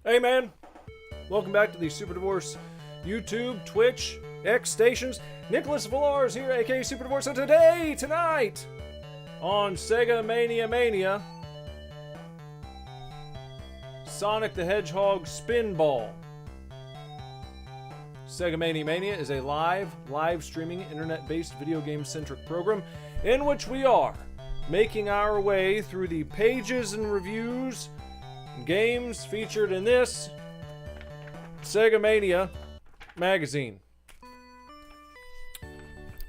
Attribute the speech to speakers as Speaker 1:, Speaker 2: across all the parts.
Speaker 1: Hey man, welcome back to the Super Divorce YouTube, Twitch, X stations. Nicholas Villars here, aka Super Divorce, and tonight, on Sega Mania, Sonic the Hedgehog Spinball. Sega Mania is a live streaming, internet-based video game-centric program in which we are making our way through the pages and reviews games featured in this Sega Mania magazine.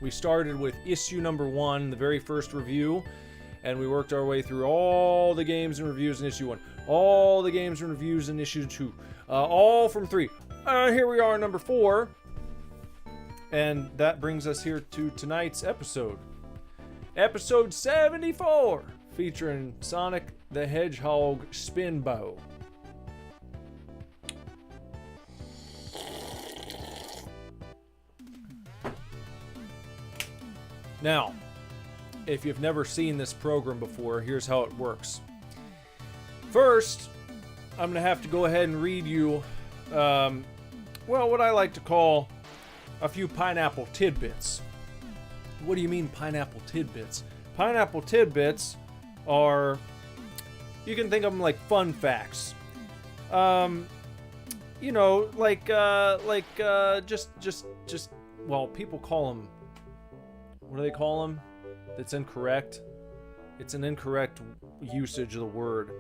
Speaker 1: We started with issue number 1, the very first review, and we worked our way through all the games and reviews in issue 1, all the games and reviews in issue 2, all from 3. Here we are, number 4, and that brings us here to tonight's episode. Episode 74, featuring Sonic the Hedgehog Spinball. Now, if you've never seen this program before, here's how it works. First, I'm going to have to go ahead and read you, what I like to call a few pineapple tidbits. What do you mean pineapple tidbits? Pineapple tidbits are, you can think of them like fun facts. You know, well, people call them, what do they call them? That's incorrect. It's an incorrect usage of the word.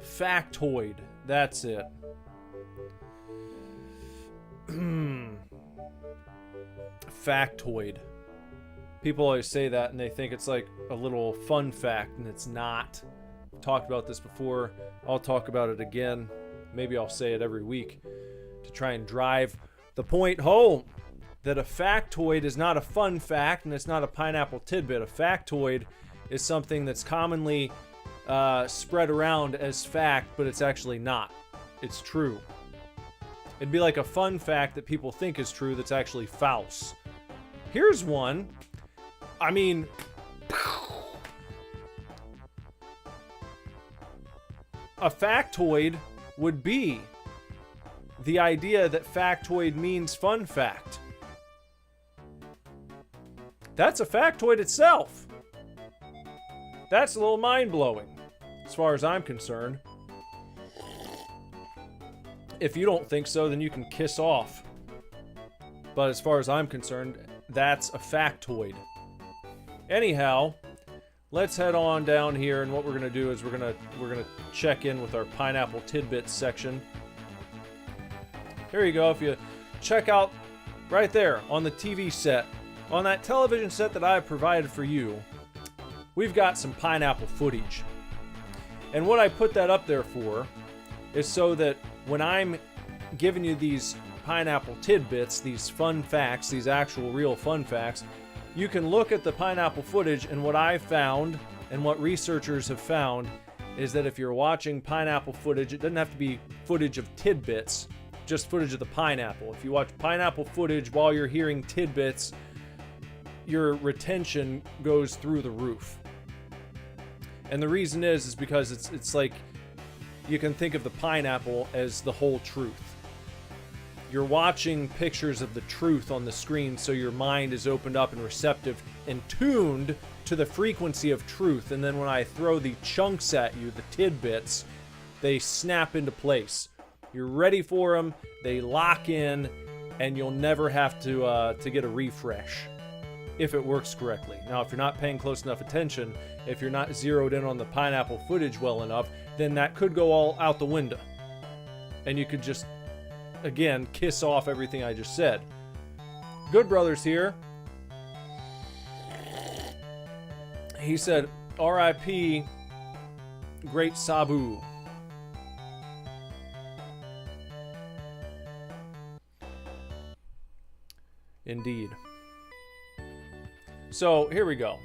Speaker 1: Factoid. That's it. Factoid. People always say that and they think it's like a little fun fact, and it's not. I've talked about this before. I'll talk about it again. Maybe I'll say it every week to try and drive the point home that a factoid is not a fun fact and it's not a pineapple tidbit. A factoid is something that's commonly spread around as fact, but it's actually not. It's true. It'd be like a fun fact that people think is true that's actually false. Here's one. I mean, a factoid would be the idea that factoid means fun fact. That's a factoid itself. That's a little mind-blowing, as far as I'm concerned. If you don't think so, then you can kiss off. But as far as I'm concerned, that's a factoid. Anyhow, let's head on down here, and what we're gonna do is we're gonna check in with our pineapple tidbits section. Here you go. If you check out right there on the TV set, on that television set that I have provided for you, we've got some pineapple footage. And what I put that up there for is so that when I'm giving you these pineapple tidbits, these fun facts, these actual real fun facts, you can look at the pineapple footage, and what I've found and what researchers have found is that if you're watching pineapple footage, it doesn't have to be footage of tidbits, just footage of the pineapple. If you watch pineapple footage while you're hearing tidbits, your retention goes through the roof. And the reason is because it's like you can think of the pineapple as the whole truth. You're watching pictures of the truth on the screen, so your mind is opened up and receptive and tuned to the frequency of truth. And then when I throw the chunks at you, the tidbits, they snap into place. You're ready for them, they lock in, and you'll never have to get a refresh if it works correctly. Now, if you're not paying close enough attention, if you're not zeroed in on the pineapple footage well enough, then that could go all out the window. And you could just, again, kiss off everything I just said. Good Brothers here. He said, R.I.P. Great Sabu. Indeed. So, here we go.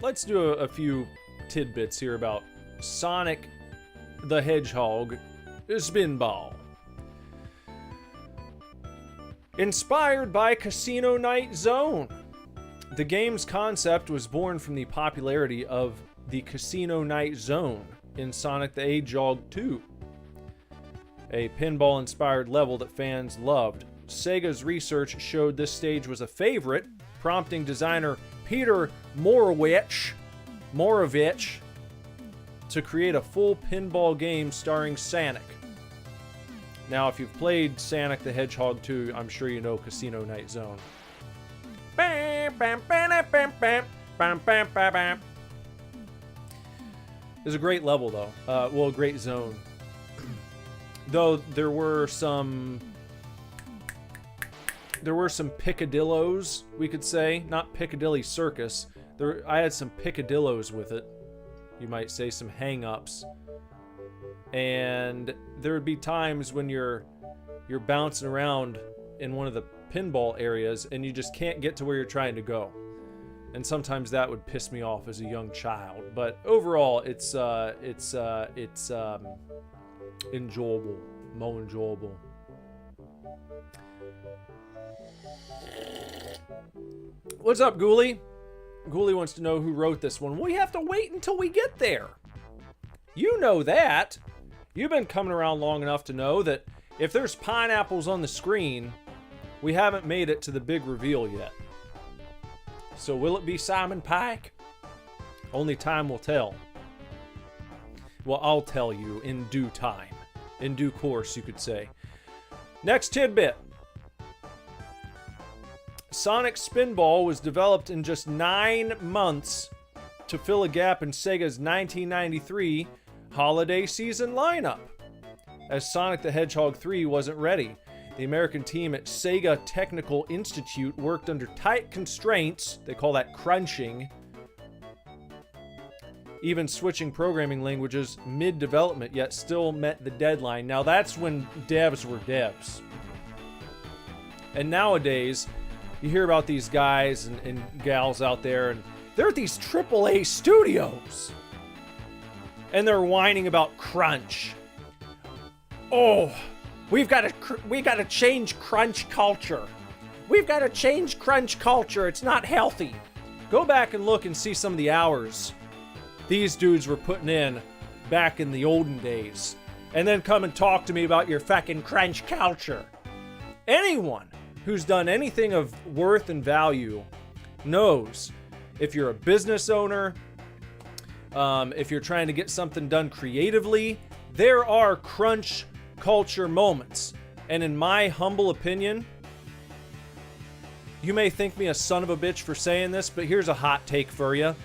Speaker 1: Let's do a few tidbits here about Sonic the Hedgehog Spinball. Inspired by Casino Night Zone. The game's concept was born from the popularity of the Casino Night Zone in Sonic the Hedgehog 2, a pinball-inspired level that fans loved. Sega's research showed this stage was a favorite, prompting designer Peter Moravich to create a full pinball game starring Sonic. Now, if you've played Sonic the Hedgehog 2, I'm sure you know Casino Night Zone. It's a great level, though. Well, a great zone. Though there were some picadillos, we could say. Not Piccadilly Circus. I had some picadillos with it. You might say some hang-ups. And there would be times when you're bouncing around in one of the pinball areas and you just can't get to where you're trying to go. And sometimes that would piss me off as a young child. But overall, it's enjoyable, more enjoyable. What's up, Ghoulie? Ghoulie wants to know who wrote this one. We have to wait until we get there. You know that. You've been coming around long enough to know that if there's pineapples on the screen, we haven't made it to the big reveal yet. So will it be Simon Pike? Only time will tell. Well, I'll tell you in due time. In due course, you could say. Next tidbit. Sonic Spinball was developed in just 9 months to fill a gap in Sega's 1993 holiday season lineup, as Sonic the Hedgehog 3 wasn't ready. The American team at Sega Technical Institute worked under tight constraints, they call that crunching, even switching programming languages mid-development, yet still met the deadline. Now that's when devs were devs. And nowadays, you hear about these guys and gals out there, and they're at these AAA studios. And they're whining about crunch. Oh, we've got to change crunch culture. We've got to change crunch culture. It's not healthy. Go back and look and see some of the hours these dudes were putting in back in the olden days. And then come and talk to me about your fucking crunch culture. Anyone who's done anything of worth and value knows if you're a business owner, if you're trying to get something done creatively, there are crunch culture moments. And in my humble opinion, you may think me a son of a bitch for saying this, but here's a hot take for you.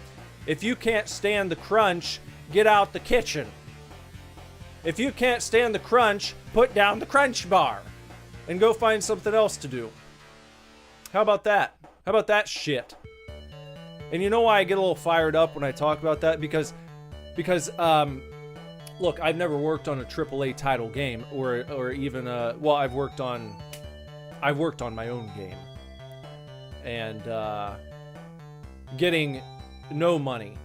Speaker 1: If you can't stand the crunch, get out the kitchen. If you can't stand the crunch, put down the crunch bar and go find something else to do. How about that? How about that shit? And you know why I get a little fired up when I talk about that? Because look, I've never worked on a AAA title game or even well, I've worked on my own game and getting no money.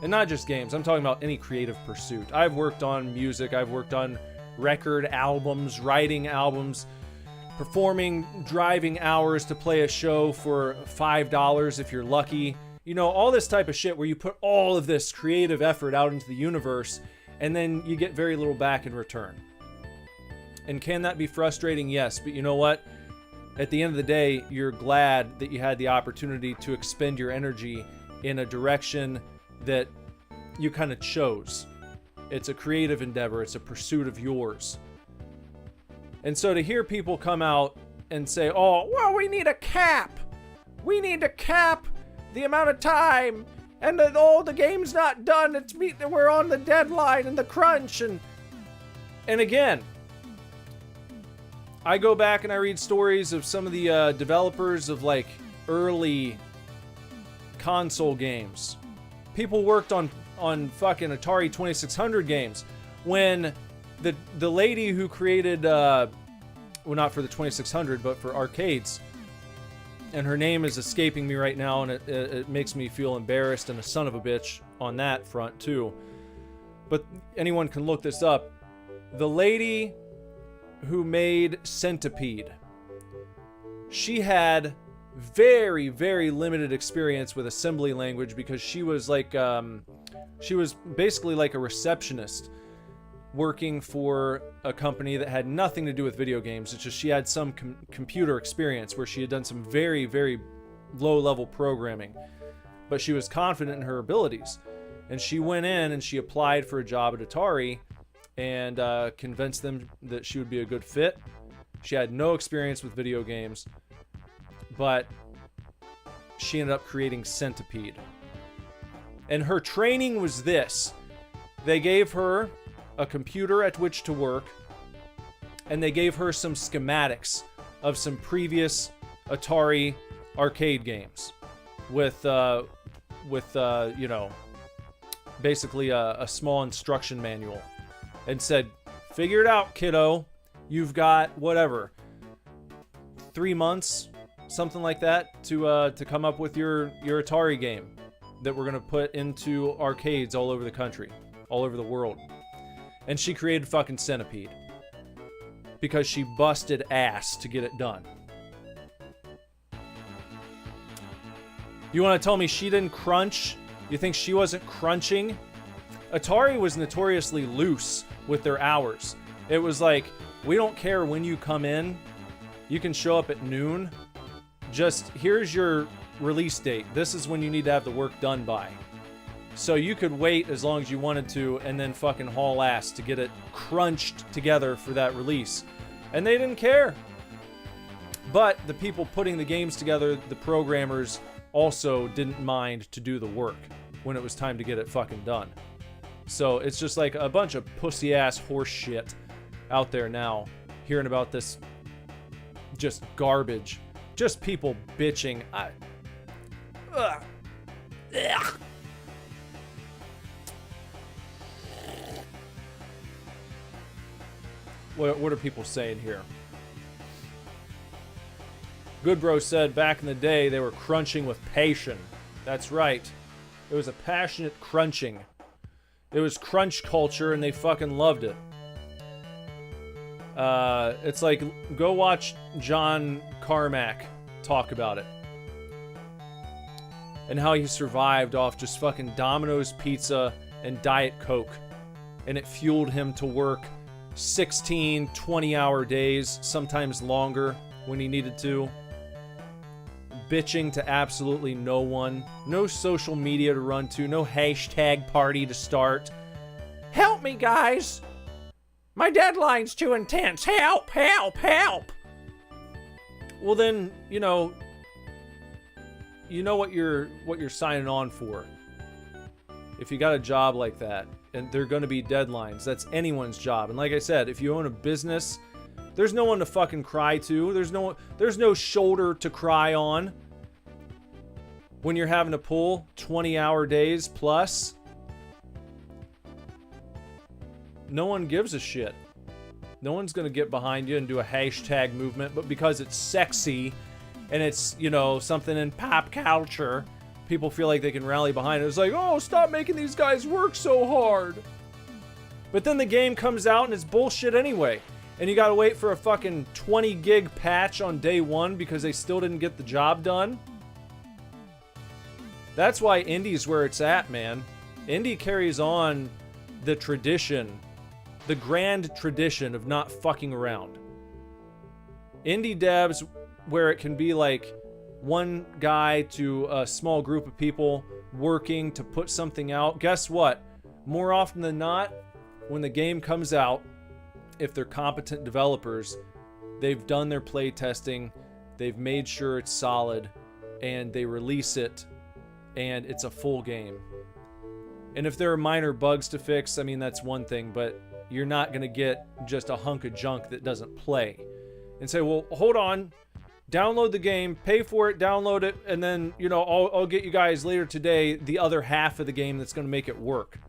Speaker 1: And not just games, I'm talking about any creative pursuit. I've worked on music, I've worked on record albums, writing albums, performing driving hours to play a show for $5 if you're lucky. You know, all this type of shit where you put all of this creative effort out into the universe and then you get very little back in return. And can that be frustrating? Yes, but you know what? At the end of the day, you're glad that you had the opportunity to expend your energy in a direction that you kind of chose. It's a creative endeavor. It's a pursuit of yours. And so to hear people come out and say, oh, well, we need a cap. We need to cap the amount of time. And the game's not done. We're on the deadline and the crunch. And again, I go back and I read stories of some of the developers of like early console games. People worked on fucking Atari 2600 games when the lady who created well, not for the 2600 but for arcades, and her name is escaping me right now, and it makes me feel embarrassed and a son of a bitch on that front too, but anyone can look this up. The lady who made Centipede, she had very, very limited experience with assembly language because she was like She was basically like a receptionist working for a company that had nothing to do with video games. It's just she had some computer experience where she had done some very, very low-level programming. But she was confident in her abilities. And she went in and she applied for a job at Atari and convinced them that she would be a good fit. She had no experience with video games, but she ended up creating Centipede. And her training was this. They gave her a computer at which to work, and they gave her some schematics of some previous Atari arcade games with you know, basically a small instruction manual, and said, figure it out, kiddo. You've got whatever, 3 months, something like that, to come up with your Atari game that we're gonna put into arcades all over the country, all over the world. And she created fucking Centipede because she busted ass to get it done. You want to tell me she didn't crunch? You think she wasn't crunching? Atari was notoriously loose with their hours. It was like, we don't care when you come in. You can show up at noon. Just, here's your release date. This is when you need to have the work done by. So you could wait as long as you wanted to and then fucking haul ass to get it crunched together for that release. And they didn't care. But the people putting the games together, the programmers, also didn't mind to do the work when it was time to get it fucking done. So it's just like a bunch of pussy-ass horse shit out there now, hearing about this just garbage. Just people bitching. Ugh. What are people saying here? Goodbro said back in the day they were crunching with passion. That's right. It was a passionate crunching. It was crunch culture and they fucking loved it. It's like, go watch John Carmack talk about it. And how he survived off just fucking Domino's pizza and Diet Coke. And it fueled him to work 16, 20-hour days, sometimes longer when he needed to. Bitching to absolutely no one. No social media to run to. No hashtag party to start. Help me, guys! My deadline's too intense. Help, help, help! Well then, you know what you're signing on for. If you got a job like that, and there are going to be deadlines, that's anyone's job. And like I said, if you own a business, there's no one to fucking cry to. There's no shoulder to cry on when you're having to pull 20-hour days plus. No one gives a shit. No one's going to get behind you and do a hashtag movement, but because it's sexy and it's, you know, something in pop culture, people feel like they can rally behind it. It's like, oh, stop making these guys work so hard. But then the game comes out and it's bullshit anyway. And you gotta wait for a fucking 20 gig patch on day one because they still didn't get the job done. That's why indie's where it's at, man. Indie carries on the tradition, the grand tradition of not fucking around. Indie devs, where it can be like one guy to a small group of people working to put something out. Guess what? More often than not, when the game comes out, if they're competent developers, they've done their play testing, they've made sure it's solid, and they release it, and it's a full game. And if there are minor bugs to fix, I mean, that's one thing, but you're not going to get just a hunk of junk that doesn't play. And say, well, hold on, download the game, pay for it, download it, and then, you know, I'll get you guys later today the other half of the game that's going to make it work.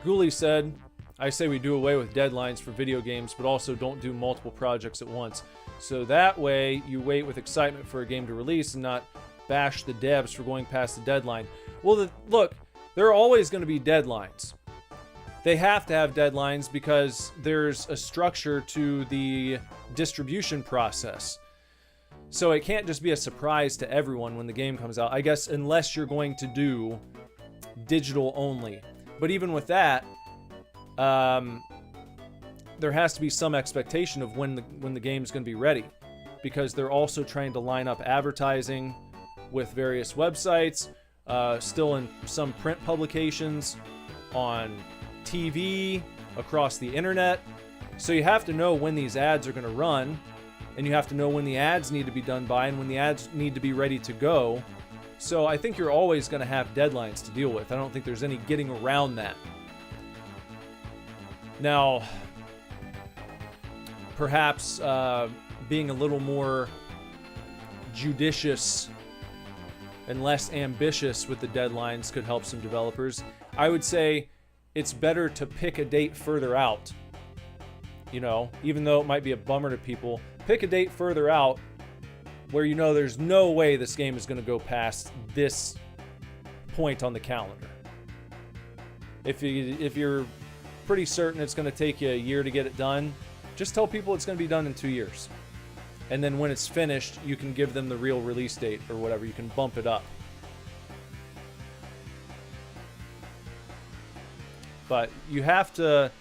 Speaker 1: Ghoulie said, I say we do away with deadlines for video games, but also don't do multiple projects at once. So that way, you wait with excitement for a game to release and not bash the devs for going past the deadline. Well, look, there are always going to be deadlines. They have to have deadlines because there's a structure to the distribution process. So it can't just be a surprise to everyone when the game comes out. I guess unless you're going to do digital only. But even with that, there has to be some expectation of when the game's going to be ready, because they're also trying to line up advertising with various websites, still in some print publications, on TV, across the internet. So you have to know when these ads are going to run, and you have to know when the ads need to be done by and when the ads need to be ready to go. So I think you're always going to have deadlines to deal with. I don't think there's any getting around that. Now, perhaps being a little more judicious and less ambitious with the deadlines could help some developers. I would say it's better to pick a date further out. You know, even though it might be a bummer to people, pick a date further out where you know there's no way this game is going to go past this point on the calendar. If you're pretty certain it's going to take you a year to get it done, just tell people it's going to be done in 2 years. And then when it's finished, you can give them the real release date or whatever. You can bump it up. But you have to...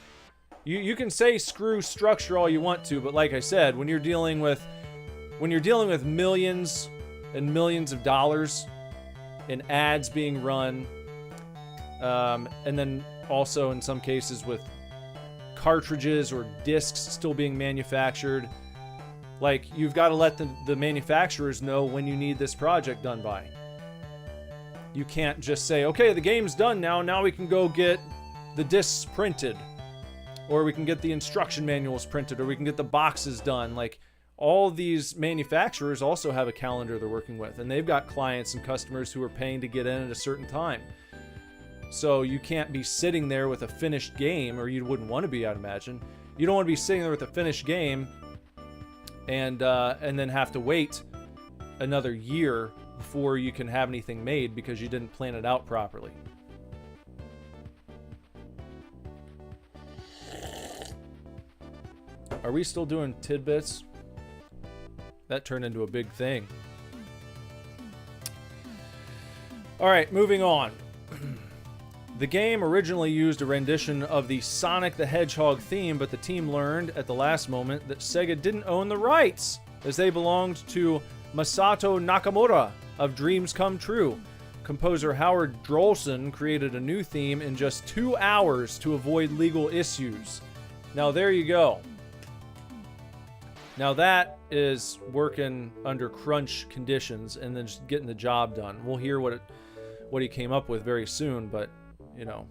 Speaker 1: You can say screw structure all you want to, but like I said, when you're dealing with millions and millions of dollars in ads being run, and then also in some cases with cartridges or discs still being manufactured, like, you've got to let the manufacturers know when you need this project done by. You can't just say, okay, the game's done now we can go get the discs printed, or we can get the instruction manuals printed, or we can get the boxes done. Like, all these manufacturers also have a calendar they're working with, and they've got clients and customers who are paying to get in at a certain time. So you can't be sitting there with a finished game, or you wouldn't want to be, I'd imagine. You don't want to be sitting there with a finished game and then have to wait another year before you can have anything made because you didn't plan it out properly. Are we still doing tidbits? That turned into a big thing. Alright, moving on. The game originally used a rendition of the Sonic the Hedgehog theme, but the team learned at the last moment that Sega didn't own the rights, as they belonged to Masato Nakamura of Dreams Come True. Composer Howard Drolson created a new theme in just 2 hours to avoid legal issues. Now there you go. Now that is working under crunch conditions and then just getting the job done. We'll hear what he came up with very soon, but, you know.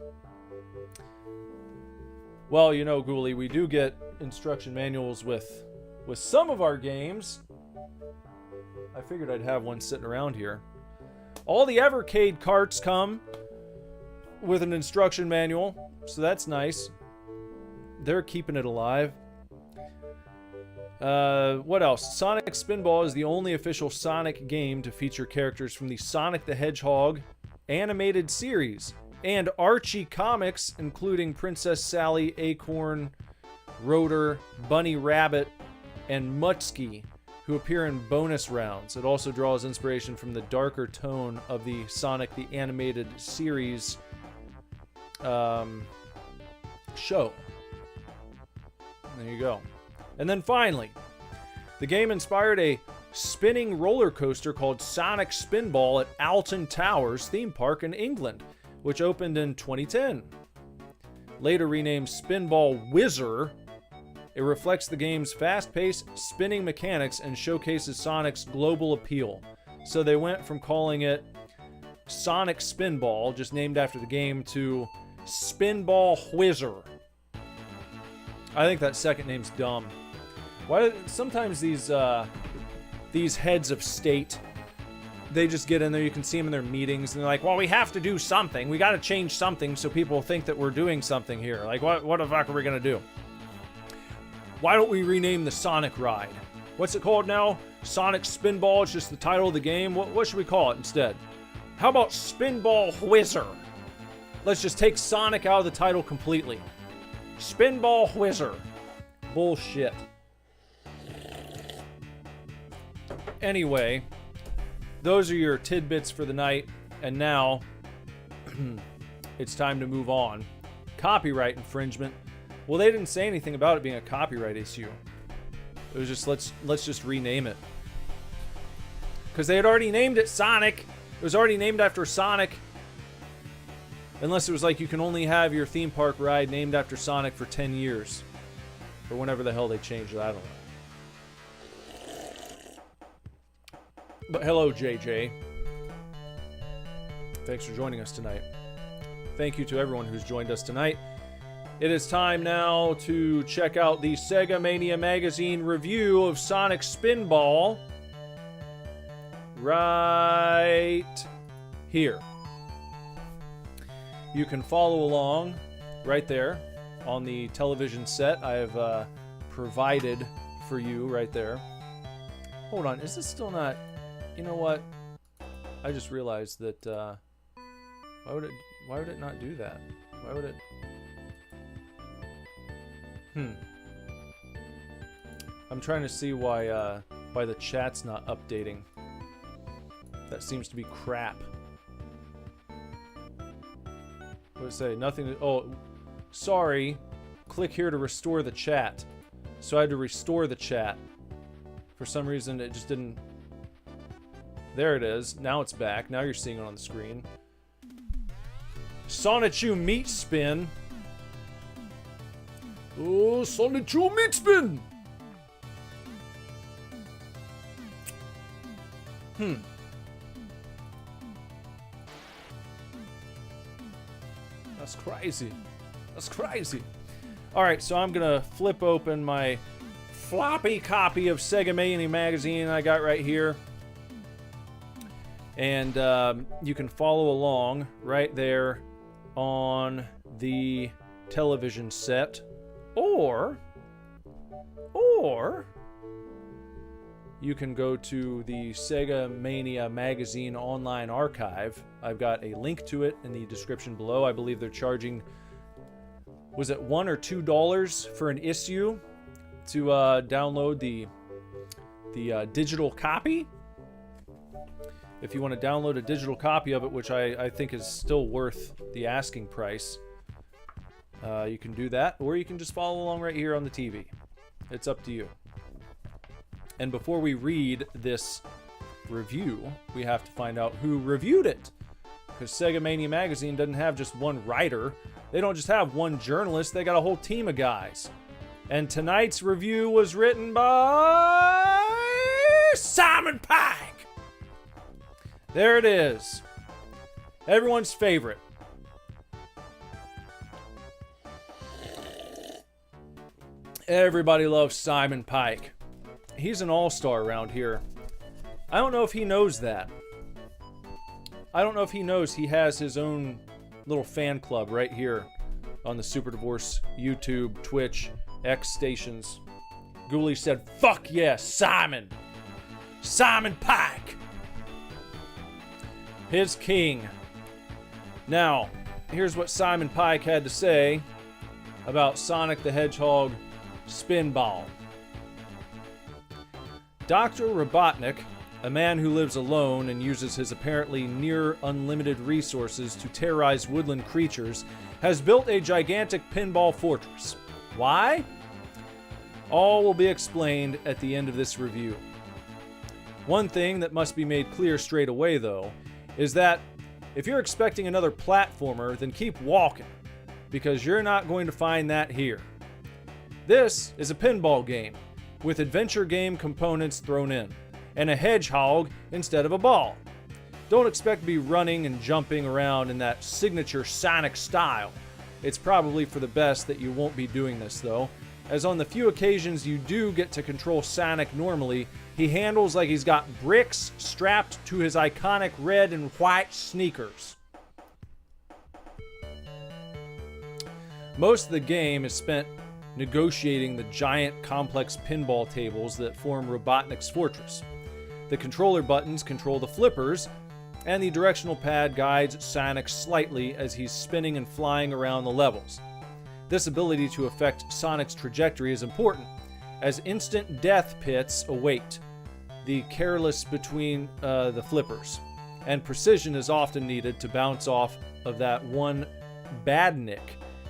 Speaker 1: Well, you know, Ghoulie, we do get instruction manuals with some of our games. I figured I'd have one sitting around here. All the Evercade carts come with an instruction manual, so that's nice. They're keeping it alive. What else? Sonic Spinball is the only official Sonic game to feature characters from the Sonic the Hedgehog animated series and Archie comics, including Princess Sally, Acorn, Rotor, Bunny Rabbit, and Mutsky, who appear in bonus rounds. It also draws inspiration from the darker tone of the Sonic the Animated Series show. There you go. And then finally, the game inspired a spinning roller coaster called Sonic Spinball at Alton Towers theme park in England, which opened in 2010. Later renamed Spinball Whizzer, it reflects the game's fast-paced spinning mechanics and showcases Sonic's global appeal. So they went from calling it Sonic Spinball, just named after the game, to Spinball Whizzer. I think that second name's dumb. Why sometimes these heads of state, they just get in there, you can see them in their meetings, and they're like, well, we have to do something. We got to change something so people think that we're doing something here. Like, what the fuck are we going to do? Why don't we rename the Sonic ride? What's it called now? Sonic Spinball, it's just the title of the game. What should we call it instead? How about Spinball Whizzer? Let's just take Sonic out of the title completely. Spinball Whizzer. Bullshit. Anyway, those are your tidbits for the night. And now, it's time to move on. Copyright infringement. Well, they didn't say anything about it being a copyright issue. It was just, let's just rename it. Because they had already named it Sonic. It was already named after Sonic. Unless it was like you can only have your theme park ride named after Sonic for 10 years. Or whenever the hell they changed it, I don't know. But hello, JJ. Thanks for joining us tonight. Thank you to everyone who's joined us tonight. It is time now to check out the Sega Mania magazine review of Sonic Spinball. Right here. You can follow along right there on the television set I have provided for you right there. Hold on, is this still not... You know what? I just realized that... Why would it not do that? Why would it... I'm trying to see why the chat's not updating. That seems to be crap. What did it say? Nothing. Oh, sorry. Click here to restore the chat. So I had to restore the chat. For some reason, it just didn't. There it is. Now it's back. Now you're seeing it on the screen. Sonichu Meat Spin. Oh, Sonichu Meat Spin! That's crazy. That's crazy. Alright, so I'm gonna flip open my floppy copy of Sega Mania magazine I got right here. And you can follow along right there on the television set. Or you can go to the Sega Mania magazine online archive. I've got a link to it in the description below. I believe they're charging, was it $1 or $2 for an issue to download the digital copy? If you want to download a digital copy of it, which I think is still worth the asking price, you can do that, or you can just follow along right here on the TV. It's up to you. And before we read this review, we have to find out who reviewed it. Because Sega Mania magazine doesn't have just one writer. They don't just have one journalist. They got a whole team of guys. And tonight's review was written by Simon Pike. There it is. Everyone's favorite. Everybody loves Simon Pike. He's an all-star around here. I don't know if he knows that. I don't know if he knows he has his own little fan club right here on the Super Divorce YouTube, Twitch, X stations. Ghoulie said, "Fuck yes, Simon! Simon Pike! His king." Now, here's what Simon Pike had to say about Sonic the Hedgehog Spinball. Dr. Robotnik, a man who lives alone and uses his apparently near unlimited resources to terrorize woodland creatures, has built a gigantic pinball fortress. Why? All will be explained at the end of this review. One thing that must be made clear straight away, though, is that if you're expecting another platformer, then keep walking, because you're not going to find that here. This is a pinball game, with adventure game components thrown in, and a hedgehog instead of a ball. Don't expect to be running and jumping around in that signature Sonic style. It's probably for the best that you won't be doing this, though, as on the few occasions you do get to control Sonic normally, he handles like he's got bricks strapped to his iconic red and white sneakers. Most of the game is spent negotiating the giant complex pinball tables that form Robotnik's fortress. The controller buttons control the flippers, and the directional pad guides Sonic slightly as he's spinning and flying around the levels. This ability to affect Sonic's trajectory is important, as instant death pits await. the careless between the flippers. And precision is often needed to bounce off of that one badnik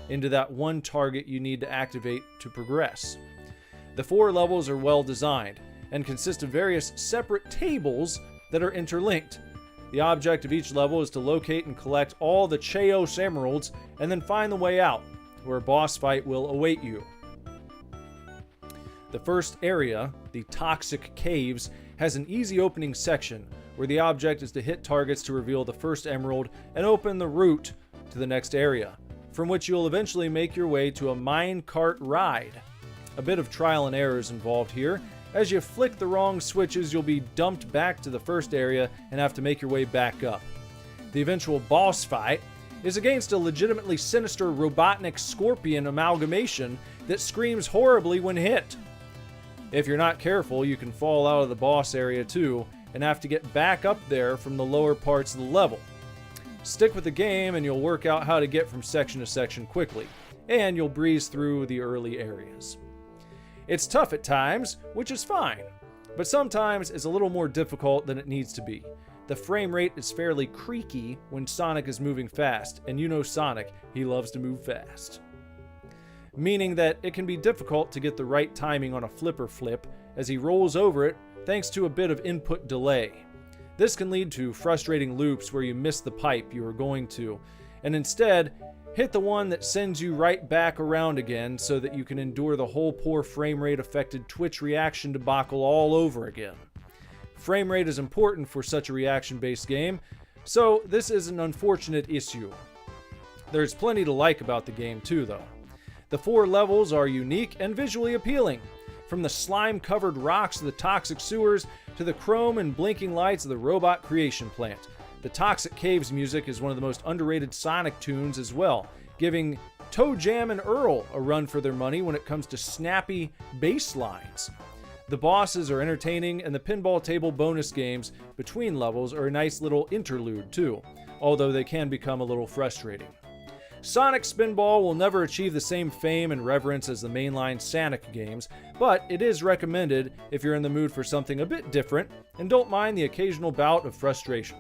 Speaker 1: into that one target you need to activate to progress. The 4 levels are well designed and consist of various separate tables that are interlinked. The object of each level is to locate and collect all the Chaos Emeralds and then find the way out, where a boss fight will await you. The first area, the Toxic Caves, has an easy opening section where the object is to hit targets to reveal the first emerald and open the route to the next area, from which you'll eventually make your way to a minecart ride. A bit of trial and error is involved here. As you flick the wrong switches, you'll be dumped back to the first area and have to make your way back up. The eventual boss fight is against a legitimately sinister Robotnik Scorpion amalgamation that screams horribly when hit. If you're not careful, you can fall out of the boss area too and have to get back up there from the lower parts of the level. Stick with the game and you'll work out how to get from section to section quickly, and you'll breeze through the early areas. It's tough at times, which is fine, but sometimes it's a little more difficult than it needs to be. The frame rate is fairly creaky when Sonic is moving fast, and you know Sonic, he loves to move fast. Meaning that it can be difficult to get the right timing on a flipper flip as he rolls over it thanks to a bit of input delay. This can lead to frustrating loops where you miss the pipe you were going to, and instead hit the one that sends you right back around again so that you can endure the whole poor frame rate affected Twitch reaction debacle all over again. Frame rate is important for such a reaction-based game, so this is an unfortunate issue. There's plenty to like about the game too, though. The 4 levels are unique and visually appealing, from the slime-covered rocks of the toxic sewers to the chrome and blinking lights of the robot creation plant. The Toxic Caves music is one of the most underrated Sonic tunes as well, giving Toe Jam and Earl a run for their money when it comes to snappy bass lines. The bosses are entertaining, and the pinball table bonus games between levels are a nice little interlude too, although they can become a little frustrating. Sonic Spinball will never achieve the same fame and reverence as the mainline Sonic games, but it is recommended if you're in the mood for something a bit different and don't mind the occasional bout of frustration.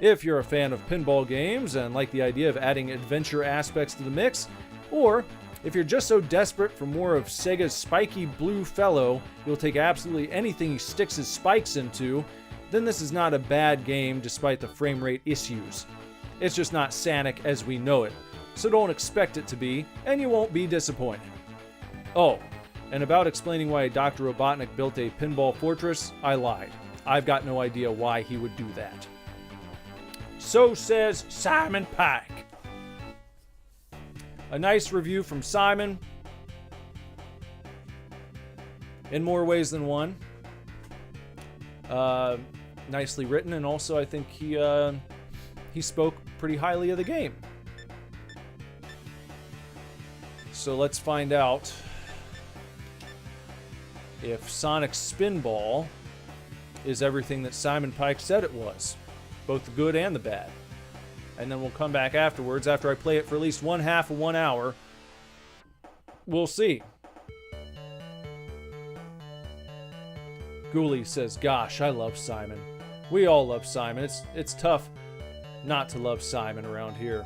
Speaker 1: If you're a fan of pinball games and like the idea of adding adventure aspects to the mix, or if you're just so desperate for more of Sega's spiky blue fellow, you'll take absolutely anything he sticks his spikes into, then this is not a bad game despite the frame rate issues. It's just not Sonic as we know it, so don't expect it to be, and you won't be disappointed. Oh, and about explaining why Dr. Robotnik built a pinball fortress, I lied. I've got no idea why he would do that. So says Simon Pike. A nice review from Simon. In more ways than one. Nicely written, and also I think he spoke pretty highly of the game. So let's find out if Sonic Spinball is everything that Simon Pike said it was. Both the good and the bad. And then we'll come back afterwards after I play it for at least one half of 1 hour. We'll see. Ghoulie says, gosh, I love Simon. We all love Simon. It's tough not to love Simon around here.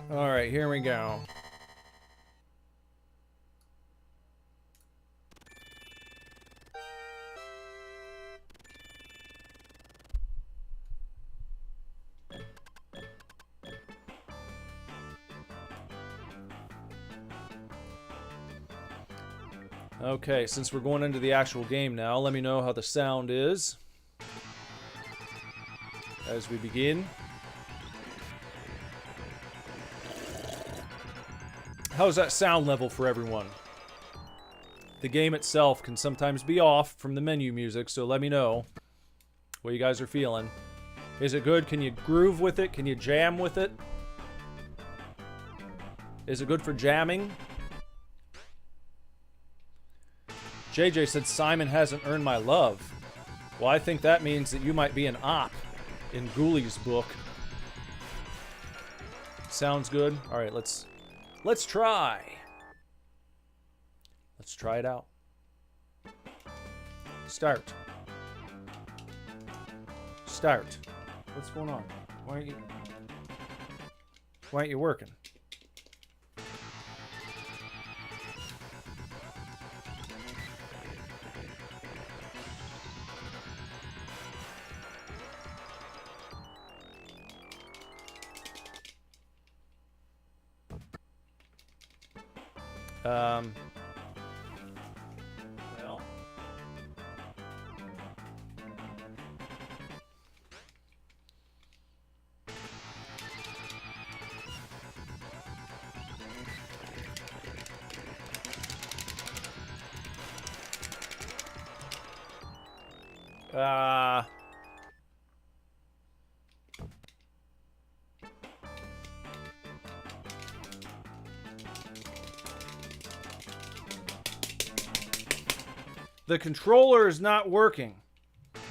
Speaker 1: Alright, here we go. Okay, since we're going into the actual game now, let me know how the sound is as we begin. How's that sound level for everyone? The game itself can sometimes be off from the menu music, so let me know what you guys are feeling. Is it good? Can you groove with it? Can you jam with it? Is it good for jamming? JJ said Simon hasn't earned my love. Well, I think that means that you might be an op in Ghoulie's book. Sounds good. All right, let's Let's try. Let's try it out. Start. Start. What's going on? Why aren't you working? Well. The controller is not working,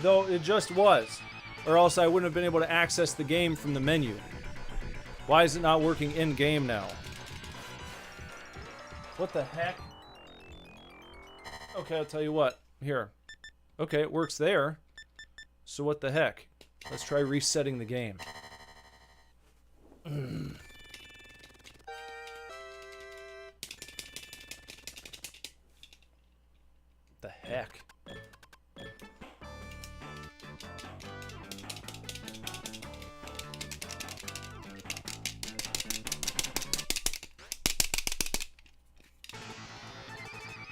Speaker 1: though it just was, or else I wouldn't have been able to access the game from the menu. Why is it not working in-game now? What the heck? Okay, I'll tell you what. Here. Okay, it works there. So what the heck? Let's try resetting the game. The heck?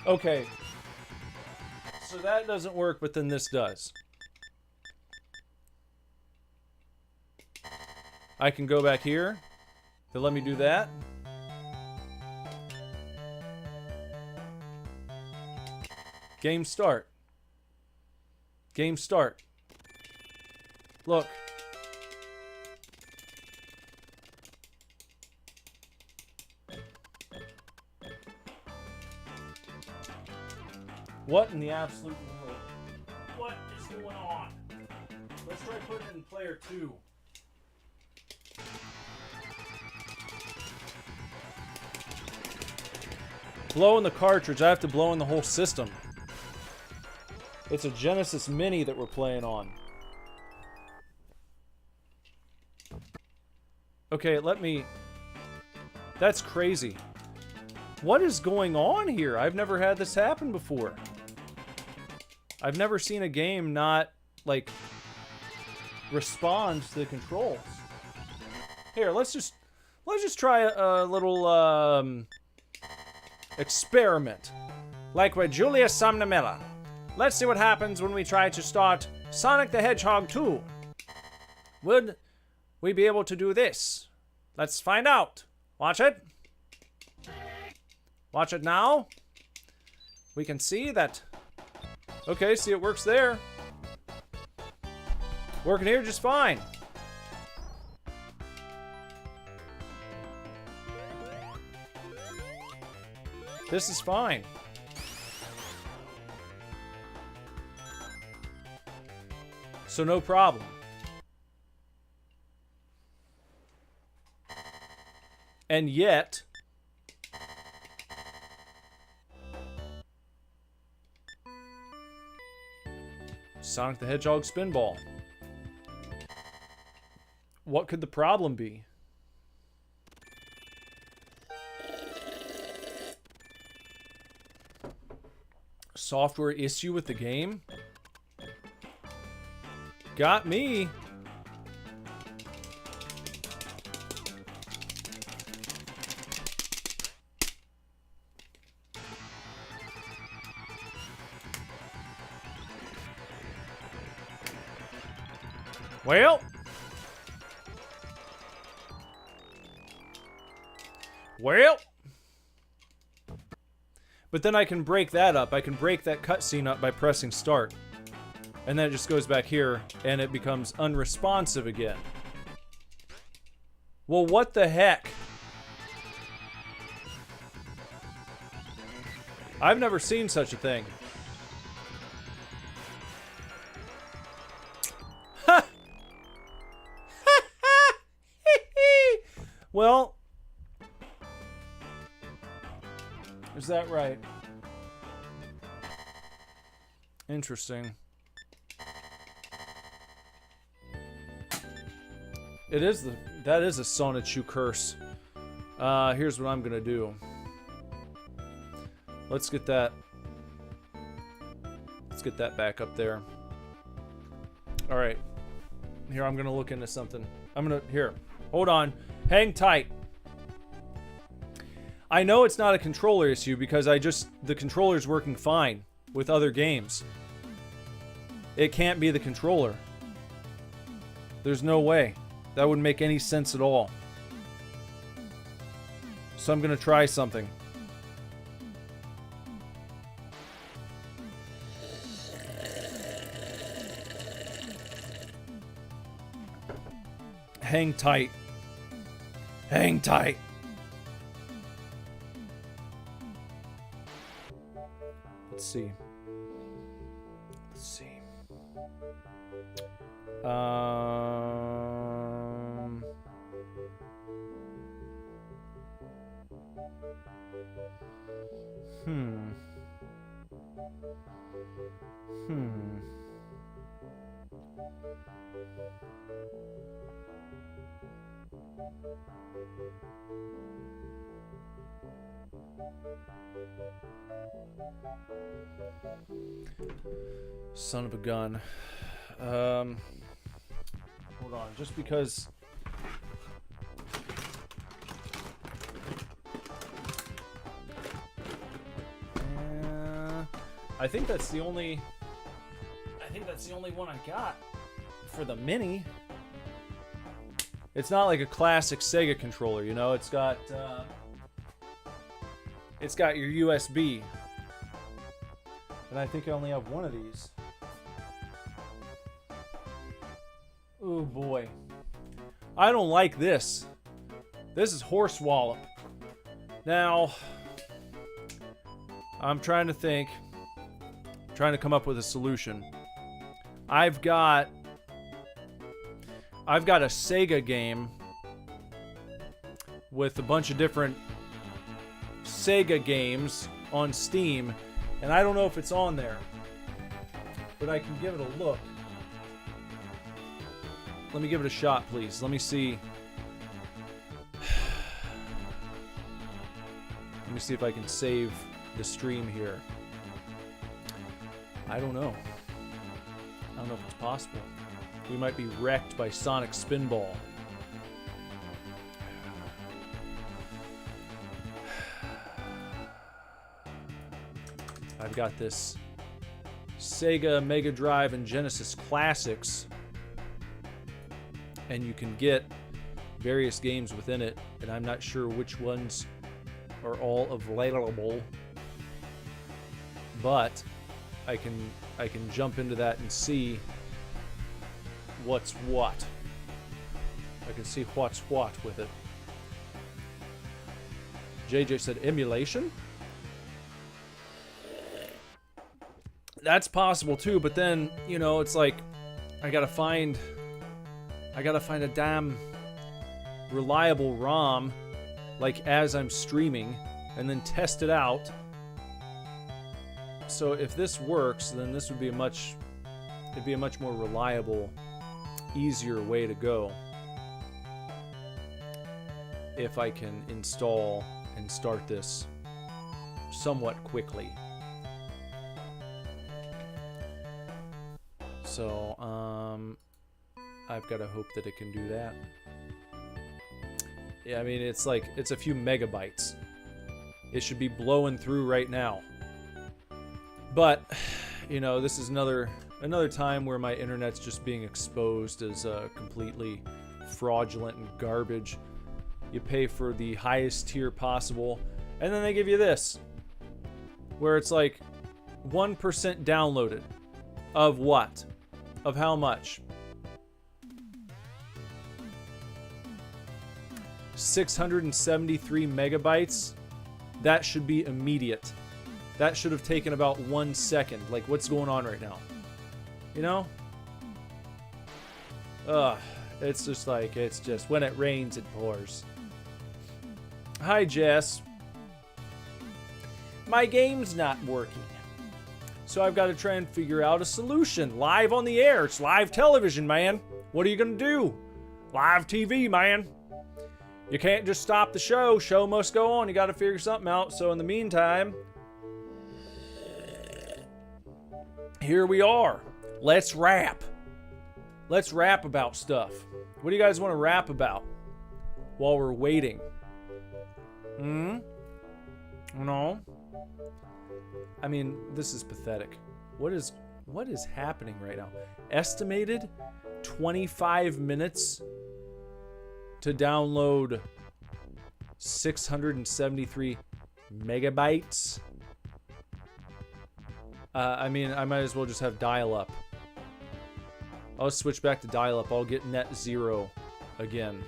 Speaker 1: Okay. So that doesn't work, but then this does. I can go back here. They'll let me do that. Game start. Game start. Look. What in the absolute world? What is going on? Let's try putting it in player 2. Blowing the cartridge. I have to blow in the whole system. It's a Genesis Mini that we're playing on. Okay, let me... That's crazy. What is going on here? I've never had this happen before. I've never seen a game not, like, respond to the controls. Here, let's just try a little, experiment. Like with Julius Somnamilla. Let's see what happens when we try to start Sonic the Hedgehog 2. Would we be able to do this? Let's find out. Watch it. Watch it now. We can see that... Okay, see it works there. Working here just fine. This is fine. So no problem. And yet... Sonic the Hedgehog Spinball. What could the problem be? Software issue with the game? Got me. Well. But then I can break that up. I can break that cutscene up by pressing start. And then it just goes back here, and it becomes unresponsive again. Well, what the heck? I've never seen such a thing. Well, Is that right? Interesting. That is a Sonichu curse. Here's what I'm gonna do. Let's get that back up there. Alright. Here, I'm gonna look into something. Here. Hold on. Hang tight. I know it's not a controller issue because the controller's working fine with other games. It can't be the controller. There's no way. That wouldn't make any sense at all. So I'm gonna try something. Hang tight. Hang tight. Let's see. Let's see. Son of a gun. Hold on, just because. I think that's the only one I got for the Mini. It's not like a classic Sega controller, you know. It's got your USB, and I think I only have one of these. Oh boy, I don't like this. This is horse wallop. Now, I'm trying to think. Trying to come up with a solution. I've got a Sega game with a bunch of different Sega games on Steam, and I don't know if it's on there, but I can give it a look. Let me give it a shot, please. Let me see. Let me see if I can save the stream here. I don't know. I don't know if it's possible. We might be wrecked by Sonic Spinball. I've got this Sega Mega Drive and Genesis Classics, and you can get various games within it, and I'm not sure which ones are all available, but I can jump into that and see what's what. I can see what's what with it. JJ said emulation? That's possible too, but then, you know, it's like I gotta find a damn reliable ROM, like as I'm streaming, and then test it out. So if this works, then this would be it'd be a much more reliable, easier way to go. If I can install and start this somewhat quickly. So, I've got to hope that it can do that. Yeah, I mean, it's a few megabytes. It should be blowing through right now. But, you know, this is another time where my internet's just being exposed as completely fraudulent and garbage. You pay for the highest tier possible, and then they give you this, where it's like 1% downloaded. Of what? Of how much? 673 megabytes? That should be immediate. That should have taken about 1 second. Like, what's going on right now? You know? It's just like, when it rains, it pours. Hi, Jess. my game's not working. So I've got to try and figure out a solution. Live on the air. It's live television, man. What are you going to do? Live TV, man. You can't just stop the show. Show must go on. You got to figure something out. So in the meantime, here we are. Let's rap. Let's rap about stuff. What do you guys want to rap about while we're waiting? No? I mean, this is pathetic. What is happening right now? Estimated 25 minutes to download 673 megabytes. I mean, I might as well just have dial-up. I'll switch back to dial-up. I'll get net zero again.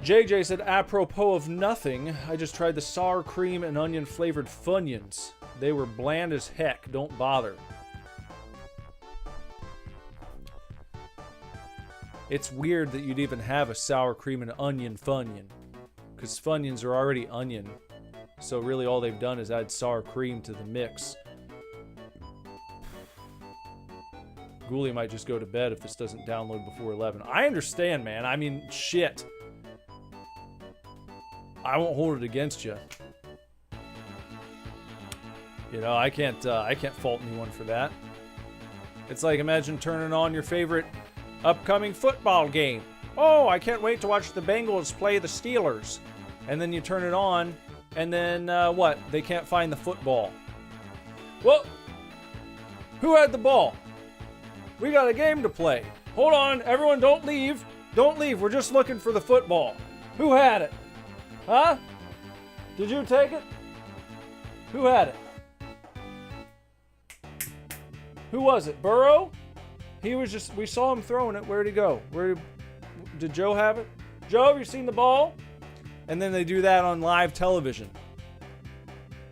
Speaker 1: JJ said, apropos of nothing, I just tried the sour cream and onion flavored Funyuns. They were bland as heck. Don't bother. It's weird that you'd even have a sour cream and onion Funyun, because Funyuns are already onion. So really all they've done is add sour cream to the mix. Ghoulie might just go to bed if this doesn't download before 11. I understand, man. I mean, shit. I won't hold it against you. You know, I can't fault anyone for that. It's like, imagine turning on your favorite upcoming football game. Oh, I can't wait to watch the Bengals play the Steelers. And then you turn it on, and then what? They can't find the football. Well, who had the ball? We got a game to play. Hold on, everyone, don't leave. Don't leave. We're just looking for the football. Who had it? Huh? Did you take it? Who had it? Who was it? Burrow? He was just, we saw him throwing it. Where'd he go? Did Joe have it? Joe, have you seen the ball? And then they do that on live television.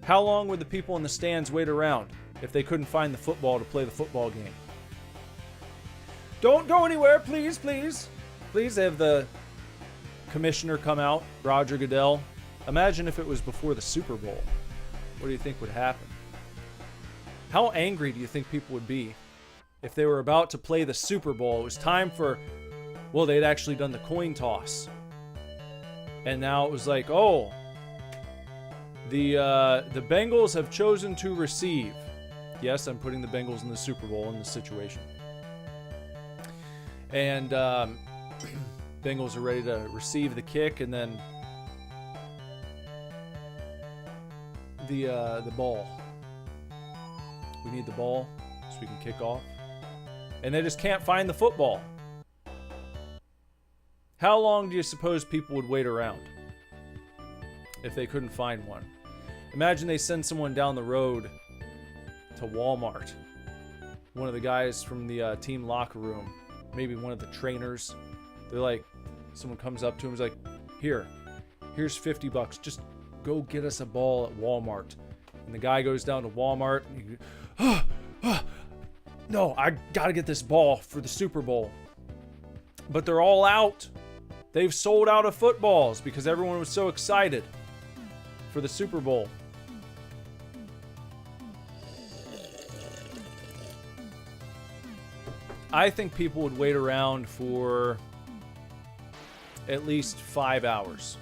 Speaker 1: How long would the people in the stands wait around if they couldn't find the football to play the football game? Don't go anywhere, please, please. Please have the commissioner come out, Roger Goodell. Imagine if it was before the Super Bowl. What do you think would happen? How angry do you think people would be if they were about to play the Super Bowl? It was time for, well, they'd actually done the coin toss. And now it was like, oh, the Bengals have chosen to receive. Yes, I'm putting the Bengals in the Super Bowl in this situation. And Bengals are ready to receive the kick, and then the ball. We need the ball so we can kick off. And they just can't find the football. How long do you suppose people would wait around if they couldn't find one? Imagine they send someone down the road to Walmart. One of the guys from the team locker room. Maybe one of the trainers. They're like, someone comes up to him and is like, here's $50. Just go get us a ball at Walmart. And the guy goes down to Walmart and he goes, no, I gotta get this ball for the Super Bowl. But they're all out. They've sold out of footballs because everyone was so excited for the Super Bowl. I think people would wait around for at least 5 hours.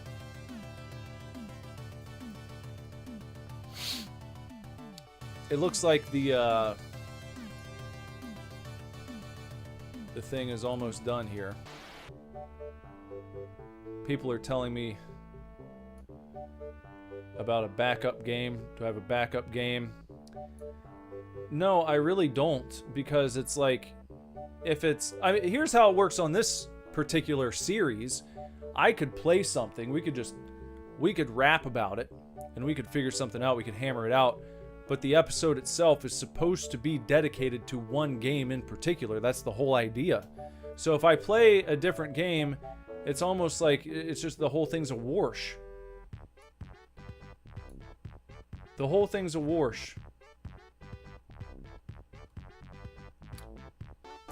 Speaker 1: It looks like the thing is almost done here. People are telling me about a backup game. Do I have a backup game? No, I really don't, because it's like, if it's, I mean, here's how it works on this particular series. I could play something, we could rap about it, and we could figure something out, we could hammer it out, but the episode itself is supposed to be dedicated to one game in particular. That's the whole idea. So if I play a different game, it's almost like it's just the whole thing's a wash. The whole thing's a wash.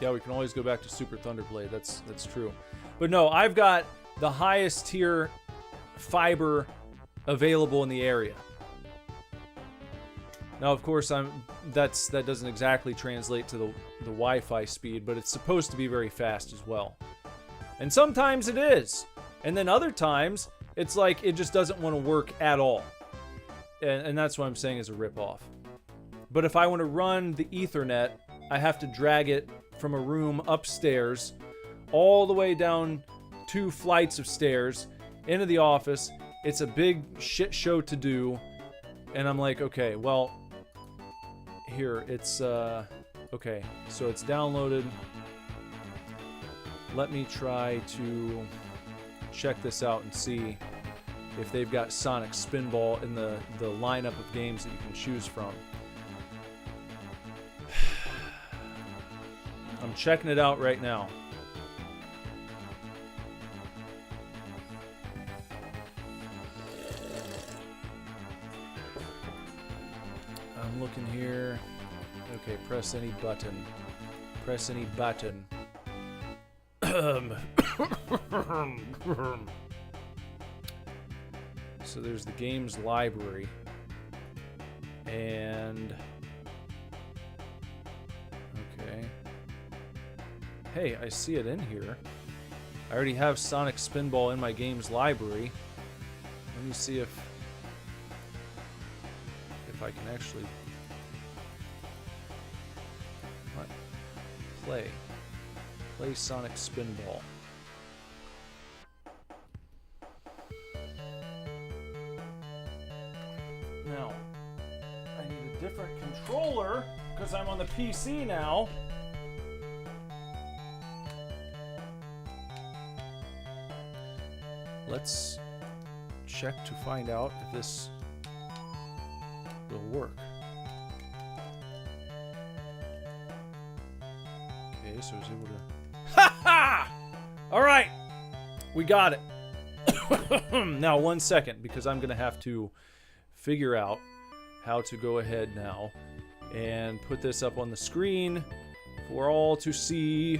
Speaker 1: Yeah, we can always go back to Super Thunderblade. That's true. But no, I've got the highest tier fiber available in the area. Now, of course, that doesn't exactly translate to the Wi-Fi speed, but it's supposed to be very fast as well. And sometimes it is. And then other times, it's like it just doesn't want to work at all. And that's what I'm saying is a ripoff. But if I want to run the Ethernet, I have to drag it from a room upstairs all the way down 2 flights of stairs into the office. It's a big shit show to do. And I'm like, okay, well, here, it's, okay, so it's downloaded. Let me try to check this out and see if they've got Sonic Spinball in the lineup of games that you can choose from. I'm checking it out right now. I'm looking here. Okay, press any button. Press any button. So there's the games library. And... okay. Hey, I see it in here. I already have Sonic Spinball in my games library. Let me see if I can actually... what? Play Sonic Spinball. Now, I need a different controller because I'm on the PC now. Let's check to find out if this will work. Okay, so I was able to... Ha ha! Alright! We got it. Now, 1 second, because I'm going to have to figure out how to go ahead now and put this up on the screen for all to see.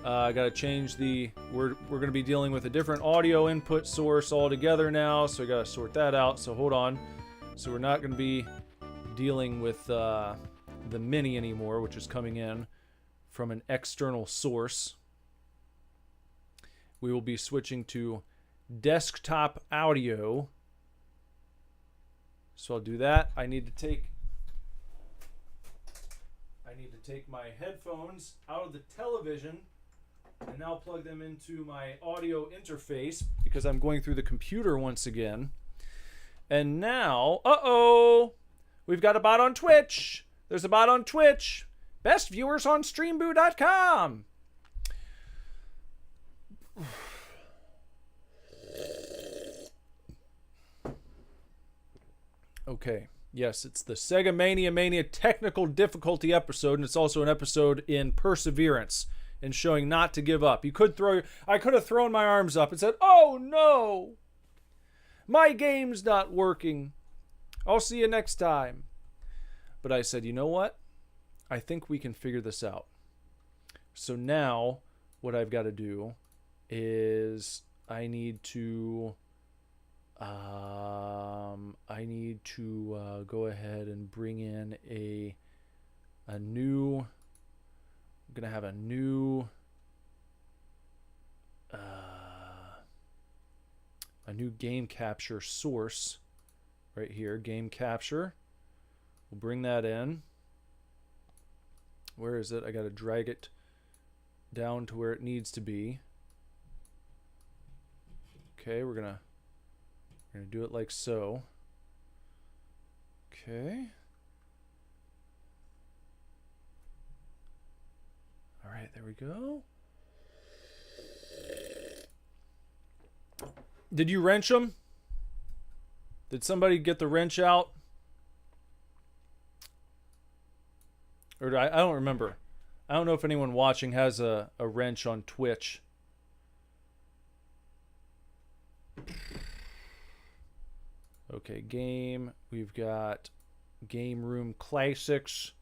Speaker 1: I gotta change the... We're gonna be dealing with a different audio input source altogether now, so I gotta sort that out. So hold on. So we're not gonna be dealing with the Mini anymore, which is coming in from an external source. We will be switching to desktop audio. So I'll do that. I need to take my headphones out of the television and now plug them into my audio interface because I'm going through the computer once again. And now, uh-oh, we've got a bot on Twitch. There's a bot on Twitch. Best viewers on streamboo.com. Okay. Yes, it's the Sega Mania technical difficulty episode, and it's also an episode in perseverance and showing not to give up. I could have thrown my arms up and said, "Oh no, my game's not working. I'll see you next time." But I said, you know what? I think we can figure this out. So now what I've got to do is I need to go ahead and bring in a new... I'm going to have a new game capture source right here. Game capture. We'll bring that in. Where is it? I got to drag it down to where it needs to be. Okay, we're gonna do it like so. Okay. All right, there we go. Did you wrench them? Did somebody get the wrench out? Or I don't remember. I don't know if anyone watching has a wrench on Twitch. Okay, game. We've got Game Room Classics.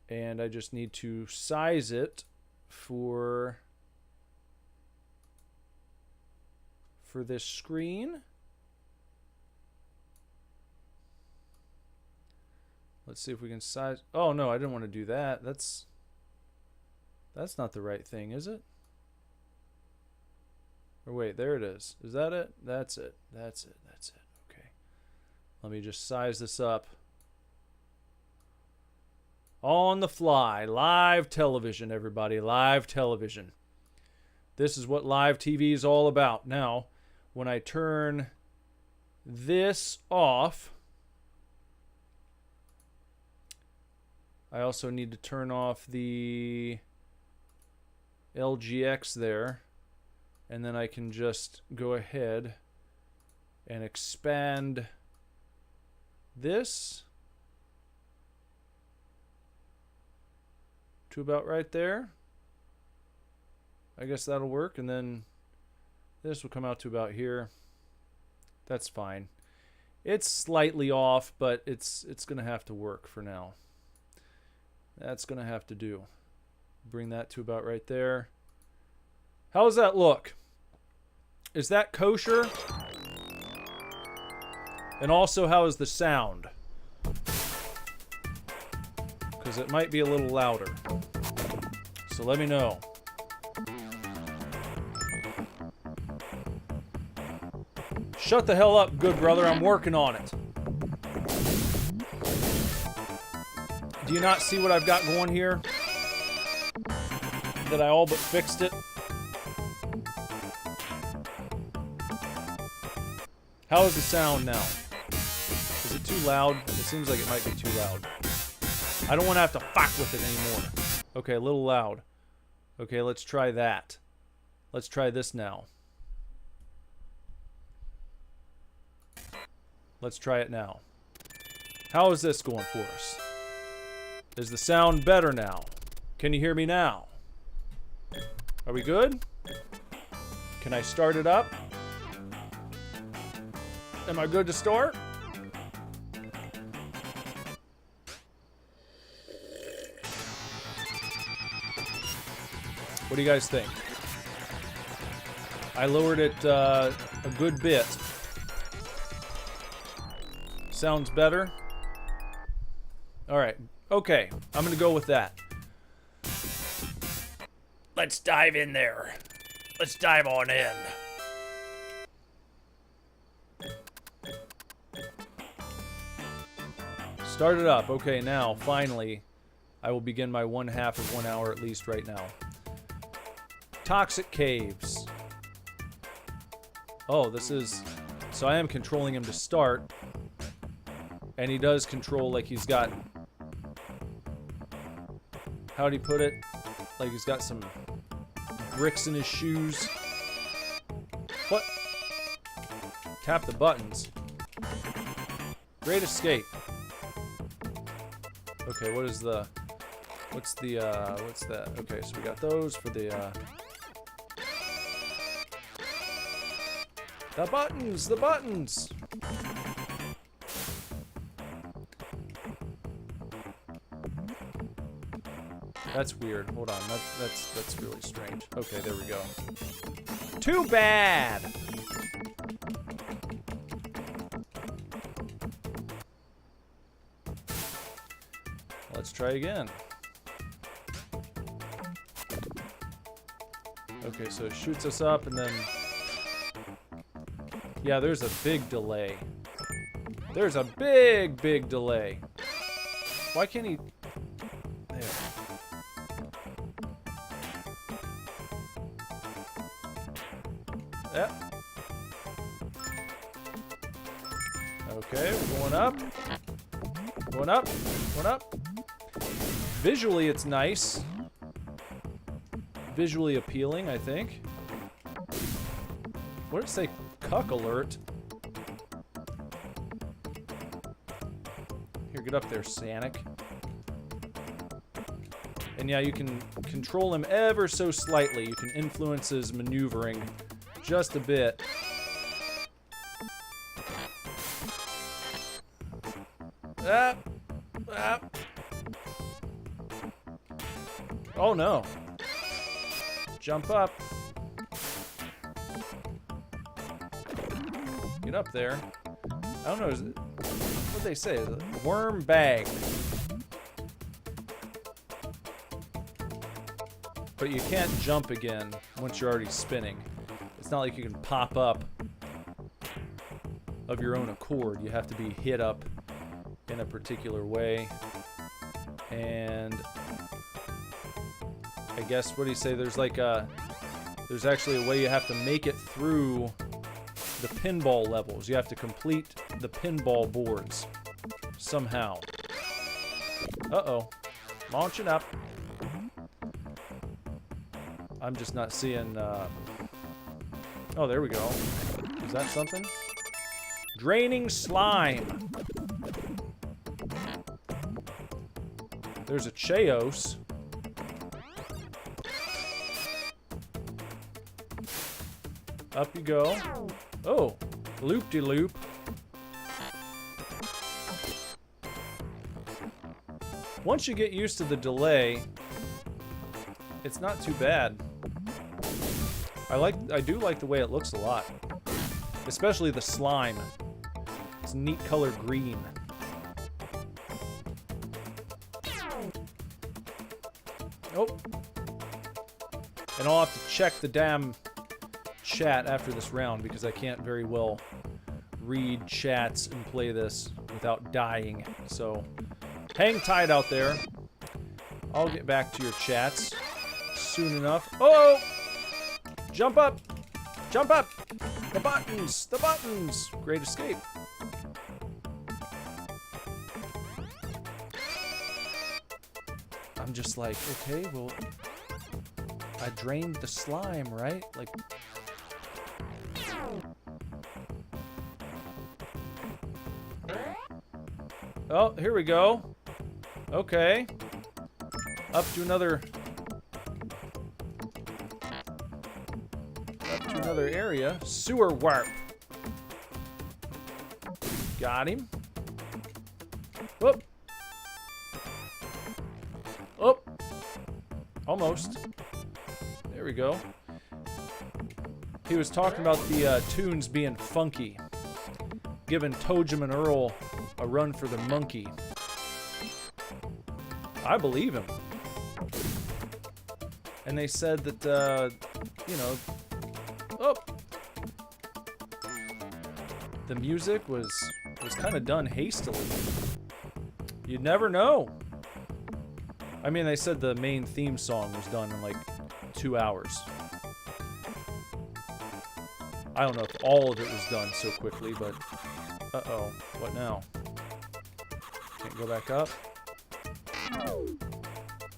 Speaker 1: And I just need to size it for for this screen. Let's see if we can size. Oh no, I didn't want to do that. That's not the right thing, is it? Or wait, there it is. Is that it? That's it. That's it. That's it. Okay. Let me just size this up. On the fly. Live television, everybody. Live television. This is what live TV is all about. Now, when I turn this off, I also need to turn off the LGX there. And then I can just go ahead and expand this to about right there. I guess that'll work. And then this will come out to about here. That's fine. It's slightly off, but it's going to have to work for now. That's going to have to do. Bring that to about right there. How does that look? Is that kosher? And also, how is the sound? Because it might be a little louder. So let me know. Shut the hell up, good brother. I'm working on it. Do you not see what I've got going here? That I all but fixed it? How is the sound now? Is it too loud? It seems like it might be too loud. I don't want to have to fuck with it anymore. Okay, a little loud. Okay, let's try that. Let's try this now. Let's try it now. How is this going for us? Is the sound better now? Can you hear me now? Are we good? Can I start it up? Am I good to start? What do you guys think? I lowered it a good bit. Sounds better? Alright. Okay. I'm going to go with that. Let's dive in there. Let's dive on in. Start it up. Okay, now, finally, I will begin my 1/2 of 1 hour at least right now. Toxic Caves. Oh, this is... So I am controlling him to start. And he does control like he's got... How'd he put it? Like he's got some bricks in his shoes. What? Tap the buttons. Great Escape. Okay, what is the... What's that? Okay, so we got those for the buttons! The buttons! That's weird. Hold on. That's really strange. Okay, there we go. Too bad! Let's try again. Okay, so it shoots us up and then... Yeah, there's a big delay. There's a big delay. Why can't he... There. Yep. Okay, we're going up. Going up. Going up. Visually, it's nice. Visually appealing, I think. What did it say? Cuck alert. Here, get up there, Sanic. And yeah, you can control him ever so slightly. You can influence his maneuvering just a bit. Ah! Ah! Oh no. get up there. I don't know. What'd they say? Worm bag. But you can't jump again once you're already spinning. It's not like you can pop up of your own accord. You have to be hit up in a particular way. And I guess, what do you say? There's like there's actually a way you have to make it through the pinball levels. You have to complete the pinball boards somehow. Uh-oh. Launching up. I'm just not seeing... Oh, there we go. Is that something? Draining slime. There's a Cheos. Up you go. Oh, loop-de-loop. Once you get used to the delay, it's not too bad. I do like the way it looks a lot. Especially the slime. It's a neat color green. Oh. And I'll have to check the damn chat after this round because I can't very well read chats and play this without dying. So hang tight out there. I'll get back to your chats soon enough. Oh! Jump up! Jump up! The buttons! The buttons! Great escape. I'm just like, okay, well, I drained the slime, right? Like, oh, here we go. Okay. Up to another area. Sewer warp. Got him. Whoop. Oh. Almost. There we go. He was talking about the tunes being funky. Giving Tojum and Earl a run for the monkey. I believe him. And they said that, you know, oh, the music was kind of done hastily. You'd never know. I mean, they said the main theme song was done in like 2 hours. I don't know if all of it was done so quickly, but uh-oh, what now? Can't go back up.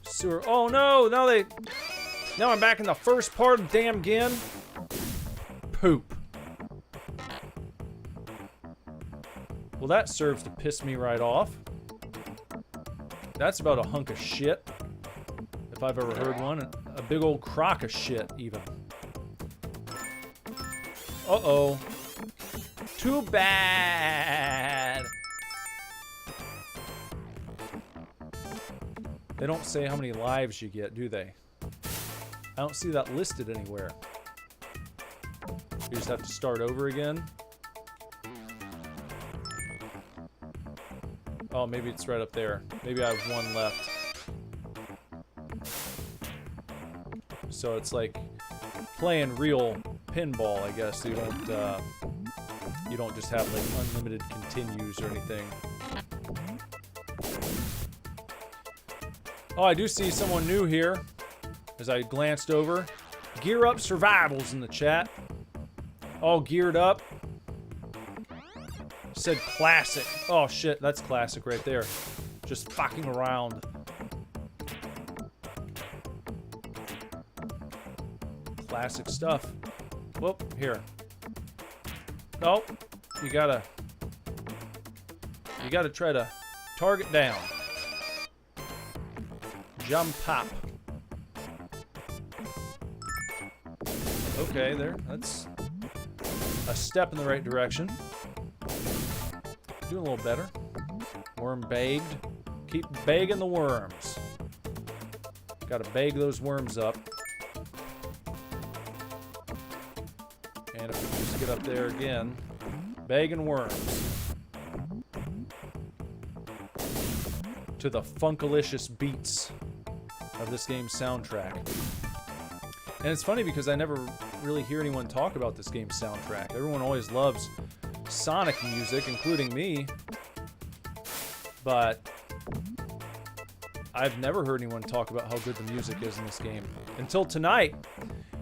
Speaker 1: Sewer. Oh no! Now I'm back in the first part of damn again. Poop. Well, that serves to piss me right off. That's about a hunk of shit, if I've ever heard one. A big old crock of shit, even. Uh-oh. Too bad. They don't say how many lives you get, do they? I don't see that listed anywhere. You just have to start over again. Oh, maybe it's right up there. Maybe I have one left. So it's like playing real pinball, I guess. You don't just have like unlimited continues or anything. Oh, I do see someone new here. As I glanced over. Gear Up Survivals in the chat. All geared up. Said classic. Oh shit, that's classic right there. Just fucking around. Classic stuff. Whoop, here. Oh, you gotta try to target down. Jump pop. Okay, there. That's a step in the right direction. Doing a little better. Worm bagged. Keep bagging the worms. Gotta bag those worms up. And if we just get up there again. Begging worms. To the funkalicious beats of this game's soundtrack. And it's funny because I never really hear anyone talk about this game's soundtrack. Everyone always loves Sonic music, including me. But I've never heard anyone talk about how good the music is in this game. Until tonight.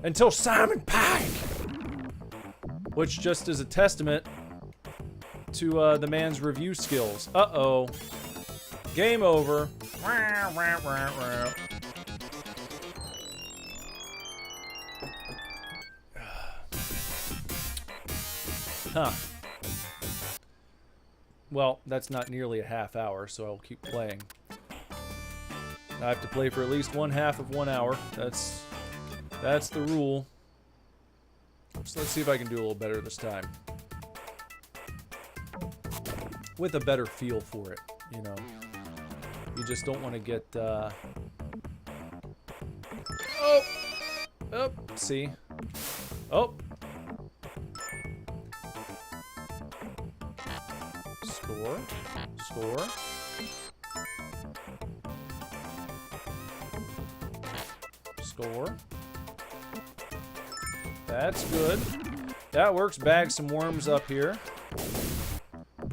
Speaker 1: Until Simon Pike! Which just is a testament to the man's review skills. Uh-oh. Game over. Huh. Well, that's not nearly a half hour, so I'll keep playing. I have to play for at least one half of 1 hour. That's the rule. So let's see if I can do a little better this time. With a better feel for it, you know. You just don't want to get, Oh! Oh, see? Oh! Score. Score. Score. That's good. That works. Bag some worms up here.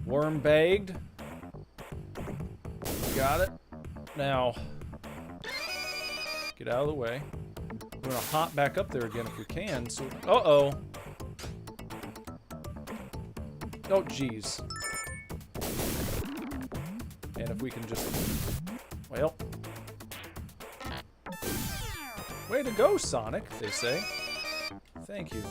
Speaker 1: Worm bagged. Got it. Now, get out of the way. We're gonna hop back up there again if we can. So, uh-oh. Oh, jeez. And if we can just, well, way to go, Sonic, they say. Thank you.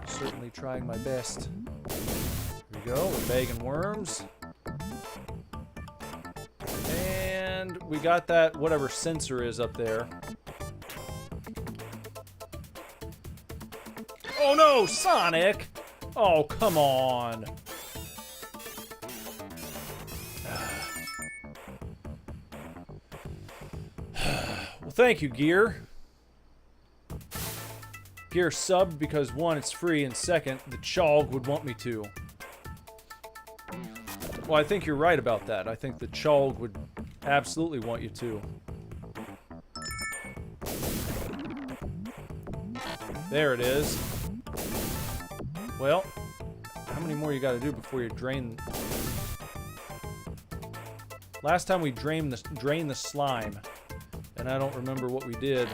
Speaker 1: Certainly trying my best. Here we go, we're bagging worms. And we got that, whatever sensor is up there. Oh no, Sonic! Oh, come on. Well, thank you, Gear. Gear subbed because, one, it's free, and second, the Chog would want me to. Well, I think you're right about that. I think the Chog would absolutely want you to. There it is. Well, how many more you gotta do before you drain... Last time we drained the slime, and I don't remember what we did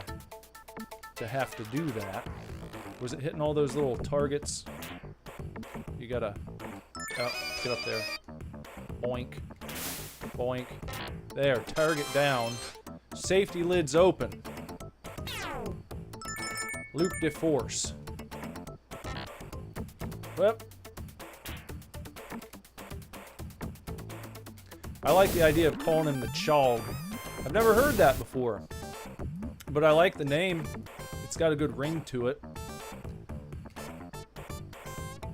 Speaker 1: to have to do that. Was it hitting all those little targets? You gotta... Oh, get up there. Boink. Boink. There, target down. Safety lids open. Loop de force. Well. I like the idea of calling him the Chog. I've never heard that before. But I like the name. It's got a good ring to it.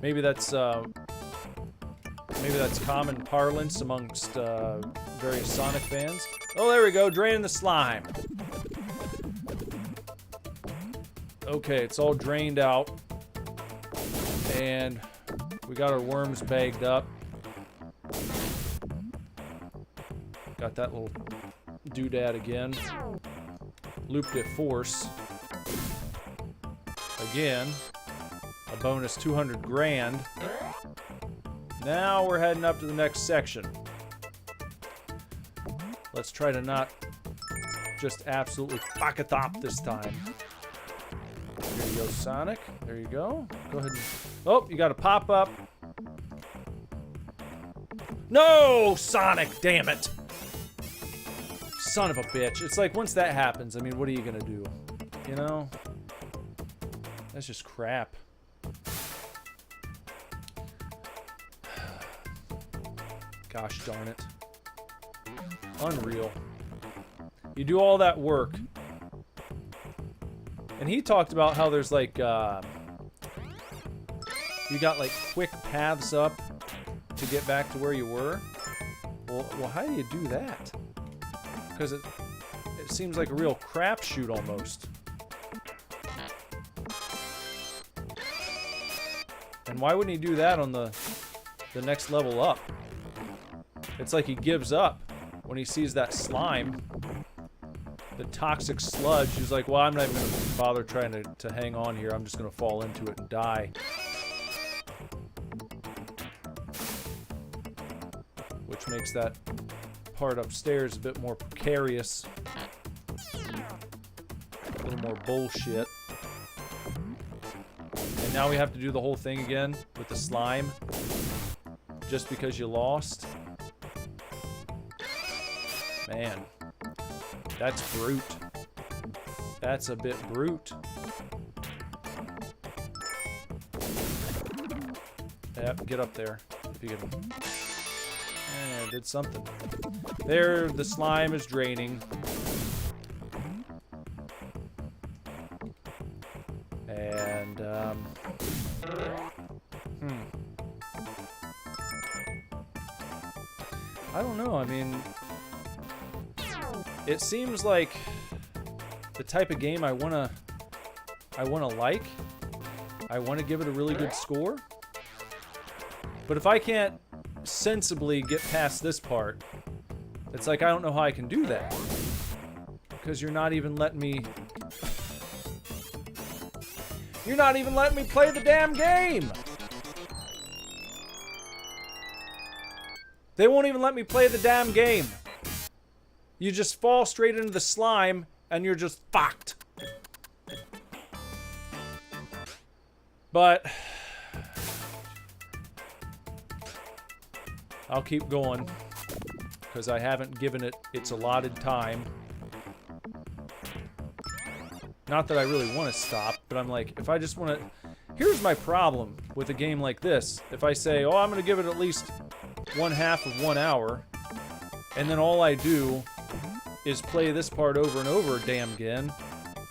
Speaker 1: Maybe that's common parlance amongst various Sonic fans. Oh, there we go, draining the slime. Okay, it's all drained out. And we got our worms bagged up. Got that little doodad again. Looped it force. Again. A bonus 200 grand. Now we're heading up to the next section. Let's try to not just absolutely fuck it up this time. There you go, Sonic. There you go. Go ahead and... Oh, you gotta pop up. No, Sonic, damn it. Son of a bitch. It's like, once that happens, I mean, what are you gonna do? You know? That's just crap. Gosh darn it. Unreal. You do all that work. And he talked about how there's like, you got like quick paths up to get back to where you were. Well, how do you do that? Because it seems like a real crapshoot almost. And why wouldn't he do that on the next level up? It's like he gives up when he sees that slime. The toxic sludge. He's like, well, I'm not even going to bother trying to hang on here. I'm just going to fall into it and die. Which makes that part upstairs a bit more precarious. A little more bullshit. And now we have to do the whole thing again with the slime. Just because you lost. Man. That's brute. That's a bit brute. Yep, get up there. If you can. Yeah, did something. There, the slime is draining. And, I don't know, I mean... It seems like the type of game I wanna like. I wanna give it a really good score. But if I can't sensibly get past this part, it's like I don't know how I can do that. Because you're not even letting me... You're not even letting me play the damn game! They won't even let me play the damn game. You just fall straight into the slime, and you're just fucked. But... I'll keep going. Because I haven't given it its allotted time. Not that I really want to stop, but I'm like, if I just want to... Here's my problem with a game like this. If I say, oh, I'm going to give it at least 1/2 of 1 hour, and then all I do is play this part over and over damn again,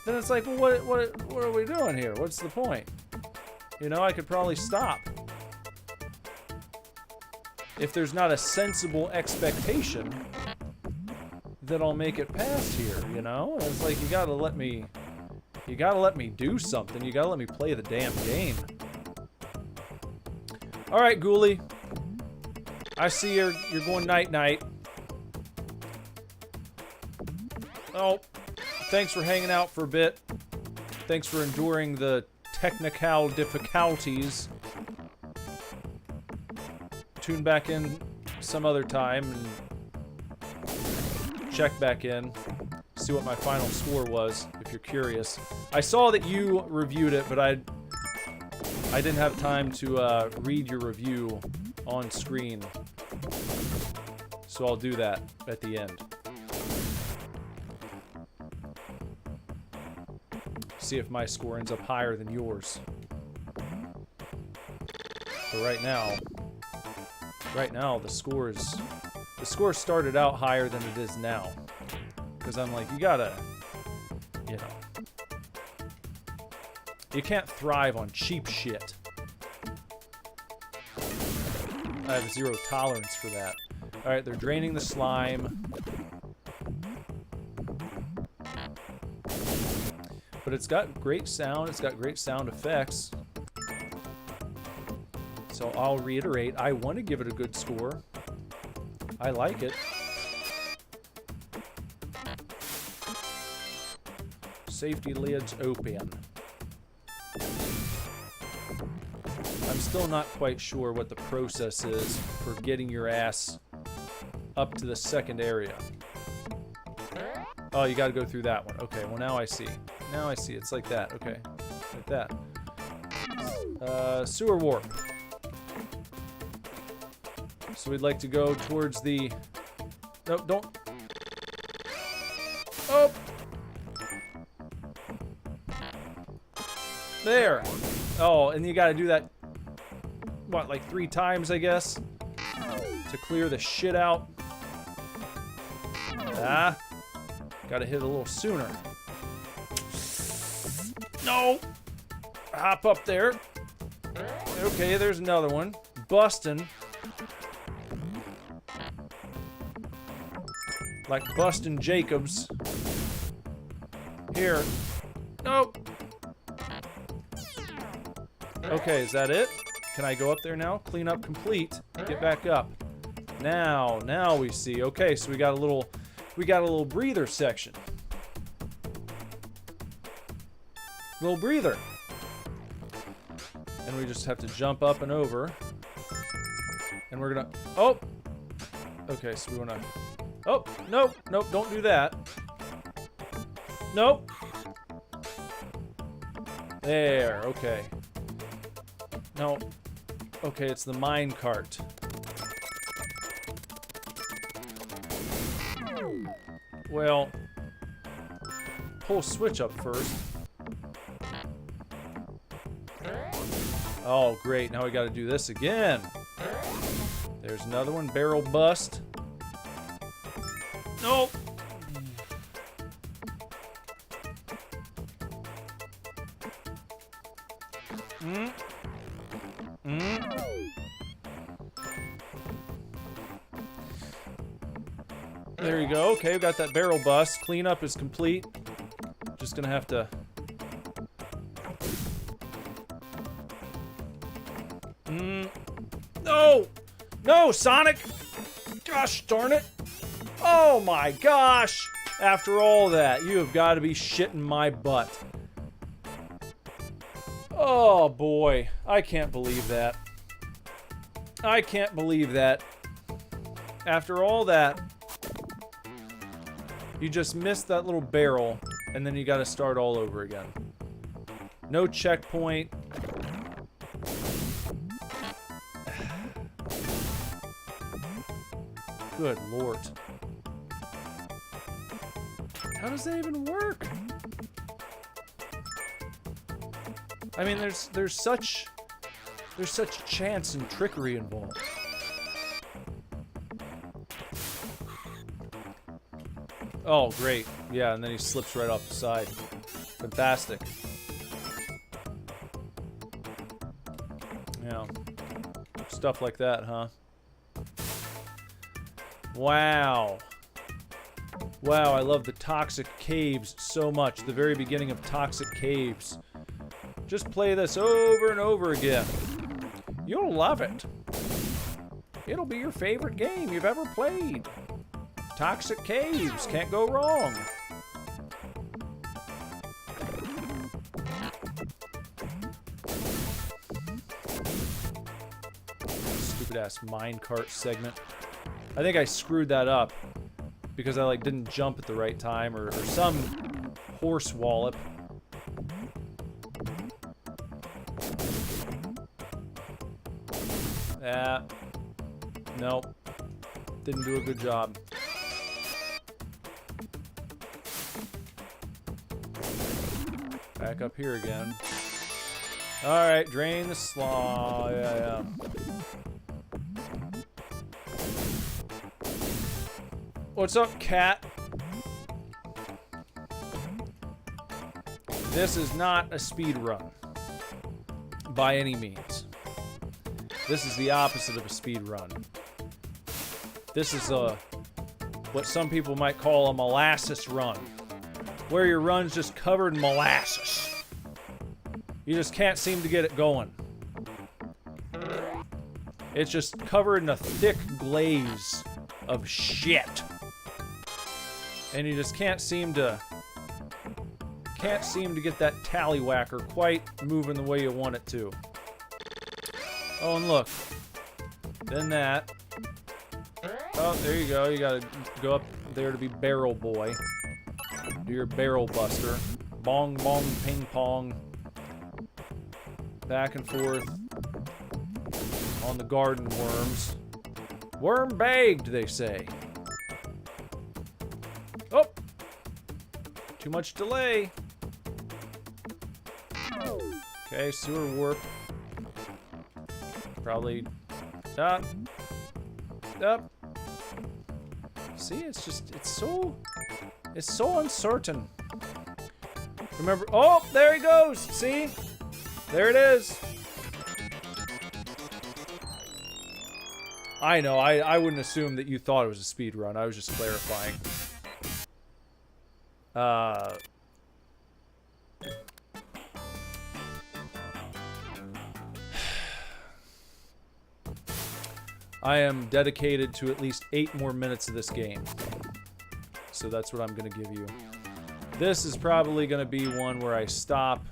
Speaker 1: then it's like, well, what are we doing here? What's the point? You know, I could probably stop. If there's not a sensible expectation that I'll make it past here, you know? It's like, you gotta let me do something. You gotta let me play the damn game. Alright, Ghoulie. I see you're going night-night. Oh, thanks for hanging out for a bit. Thanks for enduring the technical difficulties. Tune back in some other time and check back in. See what my final score was, if you're curious. I saw that you reviewed it, but I didn't have time to read your review on screen. So I'll do that at the end. See if my score ends up higher than yours. But right now the score started out higher than it is now. Because I'm like, you gotta, you know, you can't thrive on cheap shit. I have zero tolerance for that. Alright, they're draining the slime. But it's got great sound, it's got great sound effects. So I'll reiterate, I want to give it a good score. I like it. Safety lids open. I'm still not quite sure what the process is for getting your ass up to the second area. Oh, you gotta go through that one. Okay, well now I see. Now I see. It's like that. Okay. Like that. Sewer warp. So we'd like to go towards the... No, don't... Oh! There! Oh, and you gotta do that... What, like 3 times, I guess? To clear the shit out. Ah. Gotta hit a little sooner. No! Hop up there. Okay, there's another one. Bustin'. Like bustin' Jacobs. Here. Nope. Okay, is that it? Can I go up there now? Clean up complete. Get back up. Now we see. Okay, so we got a little breather section. Little breather. And we just have to jump up and over. And we're gonna, oh! Okay, so we wanna, oh, nope, don't do that. Nope. There, okay. No, okay, it's the mine cart. Well, pull switch up first. Oh, great. Now we got to do this again. There's another one. Barrel bust. Nope. There you go. Okay, we got that barrel bust. Cleanup is complete. Just gonna have to... No! No, Sonic! Gosh darn it! Oh my gosh! After all that, you have got to be shitting my butt. Oh boy, I can't believe that. I can't believe that. After all that, you just missed that little barrel, and then you got to start all over again. No checkpoint. Good Lord. How does that even work? I mean, there's such chance and trickery involved. Oh, great. Yeah, and then he slips right off the side. Fantastic. Yeah. Stuff like that, huh? Wow. Wow, I love the Toxic Caves so much. The very beginning of Toxic Caves. Just play this over and over again. You'll love it. It'll be your favorite game you've ever played. Toxic Caves, can't go wrong. Stupid ass minecart segment. I think I screwed that up because I didn't jump at the right time or some horse wallop. Nope. Didn't do a good job. Back up here again. Alright, drain the slaw. Yeah. What's up, cat? This is not a speed run. By any means. This is the opposite of a speed run. This is what some people might call a molasses run. Where your run's just covered in molasses. You just can't seem to get it going. It's just covered in a thick glaze of shit. And you just can't seem to get that tallywhacker quite moving the way you want it to. Oh, and look. Then that. Oh, there you go. You gotta go up there to be Barrel Boy. Do your barrel buster. Bong, bong, ping pong. Back and forth. On the garden worms. Worm bagged, they say. Oh! Too much delay. Okay, sewer warp. Probably up. See, it's so uncertain. Remember, oh, there he goes. See? There it is. I know, I wouldn't assume that you thought it was a speed run. I was just clarifying. I am dedicated to at least 8 more minutes of this game. So that's what I'm going to give you. This is probably going to be one where I stop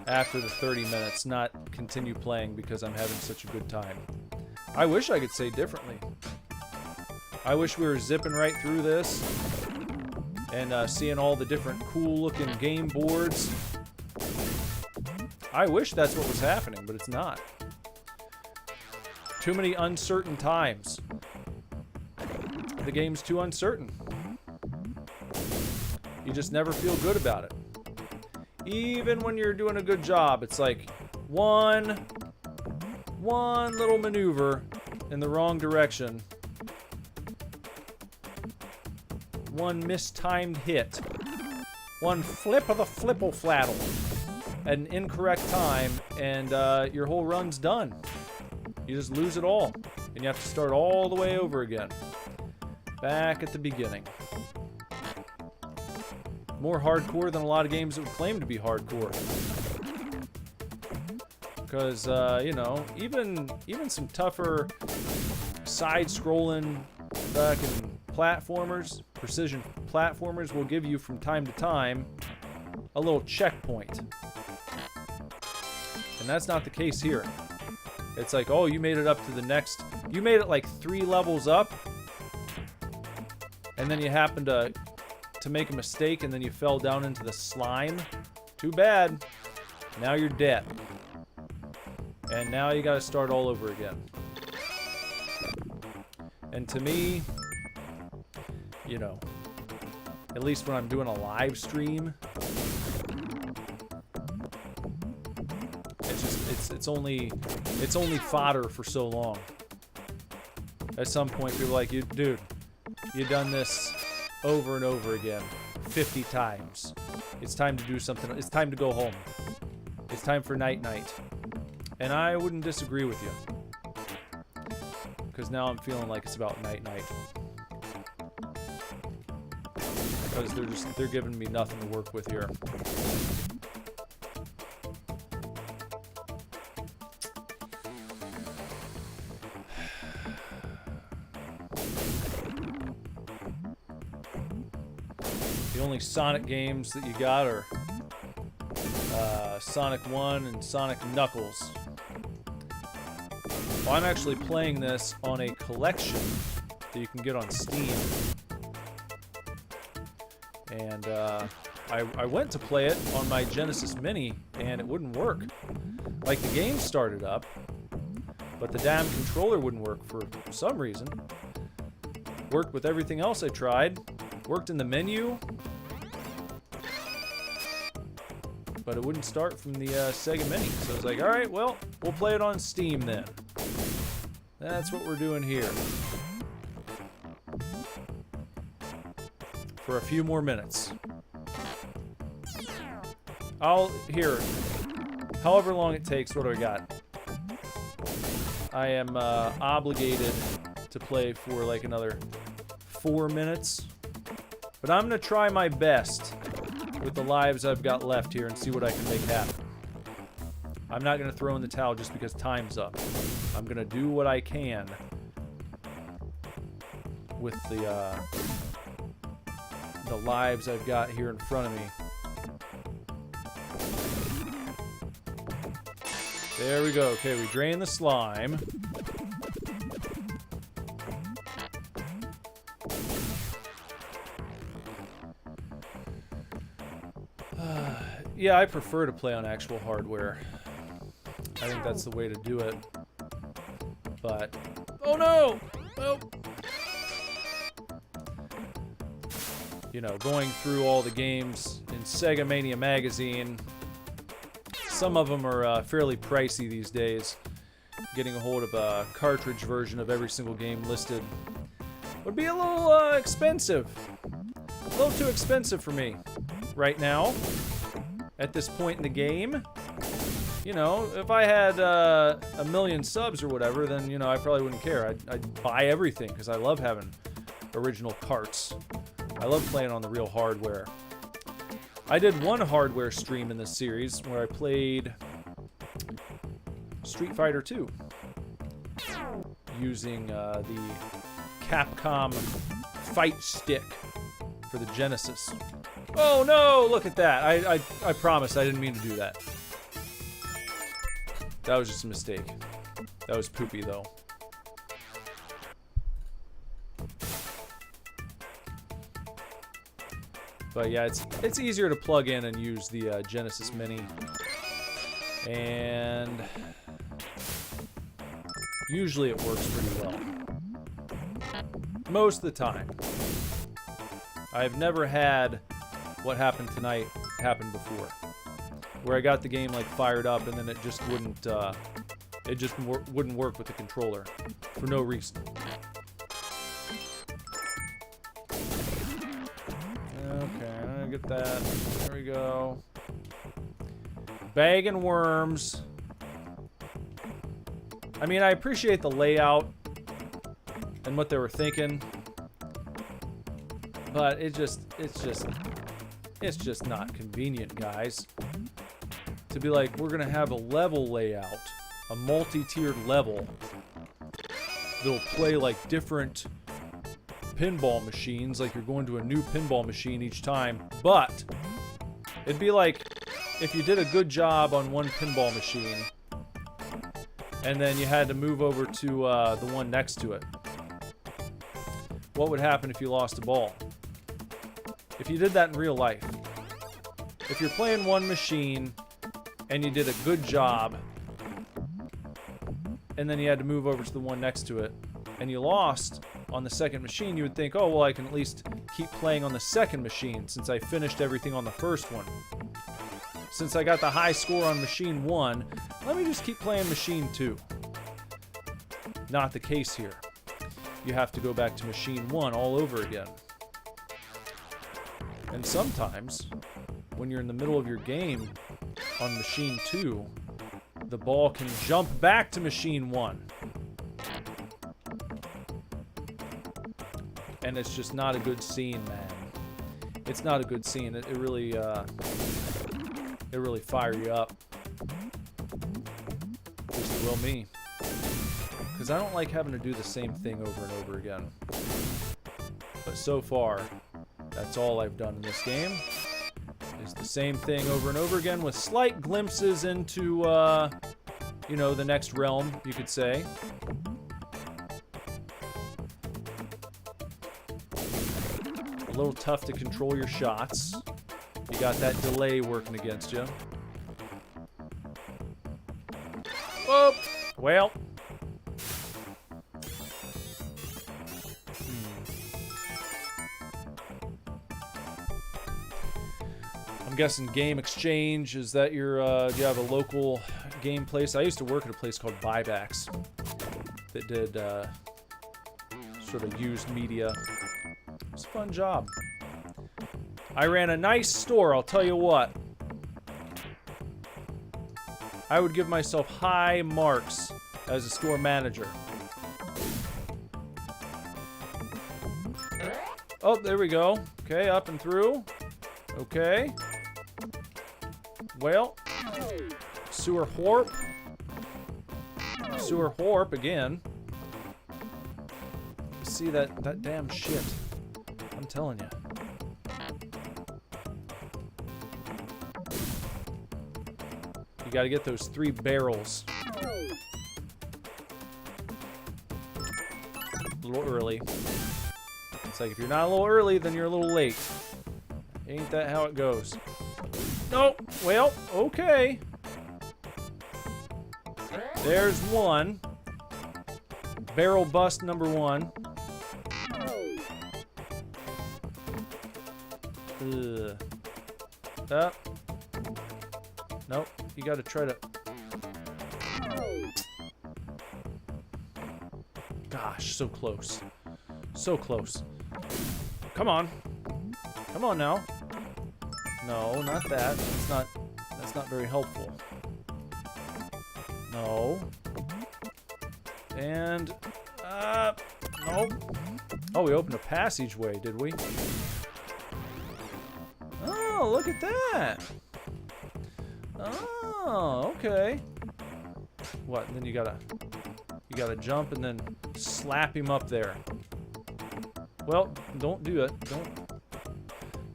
Speaker 1: after the 30 minutes, not continue playing because I'm having such a good time. I wish I could say differently. I wish we were zipping right through this and seeing all the different cool-looking game boards. I wish that's what was happening, but it's not. Too many uncertain times. The game's too uncertain. You just never feel good about it. Even when you're doing a good job, it's like one little maneuver in the wrong direction. One mistimed hit. One flip of the flipple-fladdle at an incorrect time, and your whole run's done. You just lose it all, and you have to start all the way over again. Back at the beginning. More hardcore than a lot of games that would claim to be hardcore. Because, you know, even some tougher side-scrolling fucking platformers, precision platformers, will give you from time to time a little checkpoint. And that's not the case here. It's like, oh, you made it up to the next... You made it like 3 levels up, and then you happened to make a mistake, and then you fell down into the slime. Too bad. Now you're dead. And now you gotta start all over again. And to me, you know, at least when I'm doing a live stream, it's only fodder for so long. At some point, people are like, dude, you've done this over and over again 50 times. It's time to do something. It's time to go home. It's time for night-night. And I wouldn't disagree with you. Because now I'm feeling like it's about night-night. Because they're giving me nothing to work with here. The only Sonic games that you got are Sonic 1 and Sonic Knuckles. Well, I'm actually playing this on a collection that you can get on Steam. And I went to play it on my Genesis Mini, and it wouldn't work. Like, the game started up, but the damn controller wouldn't work for some reason. Worked with everything else I tried. Worked in the menu. But it wouldn't start from the Sega Mini. So I was like, alright, well, we'll play it on Steam then. That's what we're doing here. For a few more minutes. Here, however long it takes, what do I got? I am obligated to play for like another 4 minutes. But I'm going to try my best with the lives I've got left here and see what I can make happen. I'm not going to throw in the towel just because time's up. I'm going to do what I can with the lives I've got here in front of me. There we go. Okay, we drain the slime. Yeah, I prefer to play on actual hardware. I think that's the way to do it. But... Oh no! Oh! You know, going through all the games in Sega Mania magazine, some of them are fairly pricey these days. Getting a hold of a cartridge version of every single game listed would be a little expensive. A little too expensive for me right now. At this point in the game, you know, if I had a million subs or whatever, then, you know, I probably wouldn't care. I'd buy everything because I love having original carts. I love playing on the real hardware. I did one hardware stream in this series where I played Street Fighter 2. using the Capcom Fight Stick for the Genesis. Oh no, look at that. I promise I didn't mean to do that. That was just a mistake. That was poopy though. But yeah, it's easier to plug in and use the Genesis Mini. And usually it works pretty well. Most of the time. I've never had what happened tonight happen before, where I got the game like fired up and then it just wouldn't work with the controller for no reason. Okay, I'm gonna get that. There we go. Bag and worms. I mean, I appreciate the layout and what they were thinking, but it's just not convenient, guys. To be like, we're gonna have a level layout, a multi-tiered level that'll play like different pinball machines, like you're going to a new pinball machine each time. But it'd be like if you did a good job on one pinball machine and then you had to move over to the one next to it. What would happen if you lost a ball? If you did that in real life, if you're playing one machine and you did a good job and then you had to move over to the one next to it and you lost on the second machine, you would think, oh, well, I can at least keep playing on the second machine since I finished everything on the first one. Since I got the high score on machine 1, let me just keep playing machine 2. Not the case here. You have to go back to machine 1 all over again. And sometimes, when you're in the middle of your game on machine 2, the ball can jump back to machine 1. And it's just not a good scene, man. It's not a good scene. It really fire you up. Just will me. Because I don't like having to do the same thing over and over again. But so far, that's all I've done in this game. Is the same thing over and over again with slight glimpses into, you know, the next realm, you could say. A little tough to control your shots. You got that delay working against you. Oh, well. I'm guessing Game Exchange, is that your, do you have a local game place? I used to work at a place called Buybacks that did sort of used media. It was a fun job. I ran a nice store, I'll tell you what. I would give myself high marks as a store manager. Oh, there we go. Okay, up and through. Okay. Well, sewer horp. Sewer horp again. See that damn shit. I'm telling you. You gotta get those 3 barrels. A little early. It's like if you're not a little early, then you're a little late. Ain't that how it goes? Nope. Well, okay. There's one. Barrel bust number 1. Ugh. Nope. You gotta try to... Gosh, so close. So close. Come on. Come on now. No, not that. That's not very helpful. No. And nope. Oh, we opened a passageway, did we? Oh, look at that. Oh, okay. What? And then you gotta You gotta jump and then slap him up there. Well, don't do it.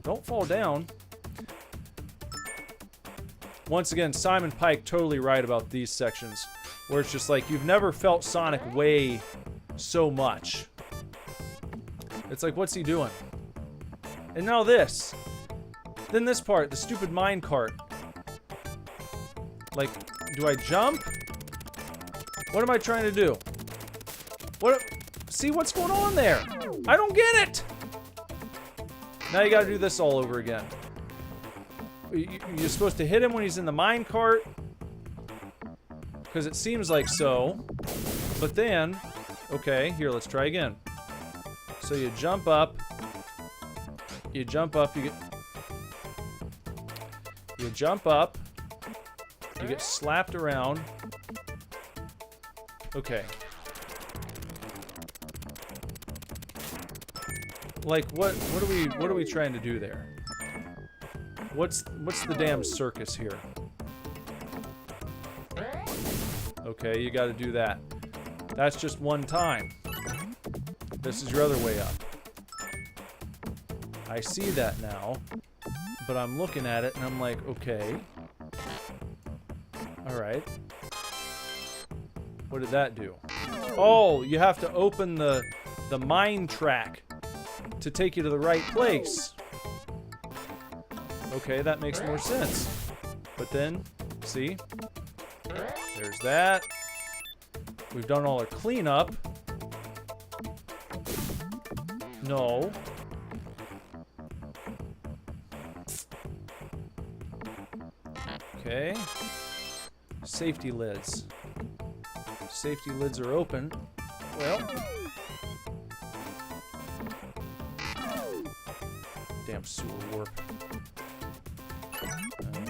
Speaker 1: Don't fall down. Once again, Simon Pike totally right about these sections, where it's just like you've never felt Sonic weigh so much. It's like, what's he doing? And now this. Then this part, the stupid mine cart. Like, do I jump? What am I trying to do? See what's going on there? I don't get it! Now you gotta do this all over again. You're supposed to hit him when he's in the mine cart. Because it seems like so. But then, okay, here, let's try again. So you jump up. You jump up, you jump up. You get slapped around. Okay. Like, what are we trying to do there? What's the damn circus here? Okay, you got to do that. That's just one time. This is your other way up. I see that now, but I'm looking at it and I'm like, okay. All right. What did that do? Oh, you have to open the mine track to take you to the right place. Okay, that makes more sense. But then, see? There's that. We've done all our cleanup. No. Okay. Safety lids. Safety lids are open. Well. Damn sewer warp.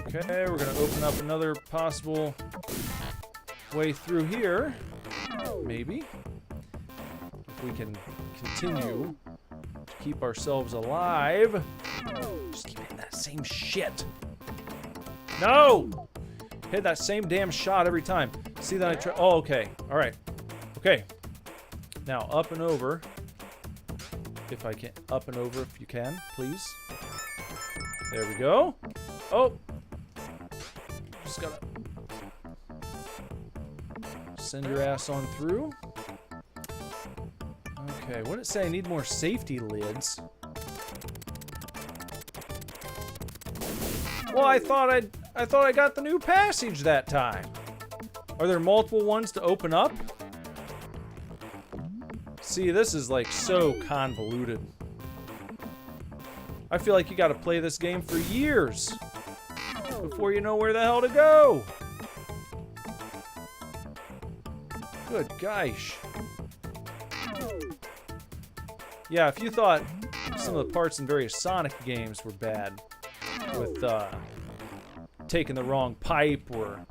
Speaker 1: Okay, we're gonna open up another possible way through here. Maybe. If we can continue to keep ourselves alive. Just keep hitting that same shit. No! Hit that same damn shot every time. See that I try? Oh, okay. Alright. Okay. Now, up and over. If I can. Up and over if you can, please. There we go. Oh! Just gotta send your ass on through. Okay, what did it say? I need more safety lids. Well, I thought I got the new passage that time. Are there multiple ones to open up? See, this is like so convoluted. I feel like you gotta play this game for years before you know where the hell to go. Good gosh. Yeah, if you thought some of the parts in various Sonic games were bad, with taking the wrong pipe or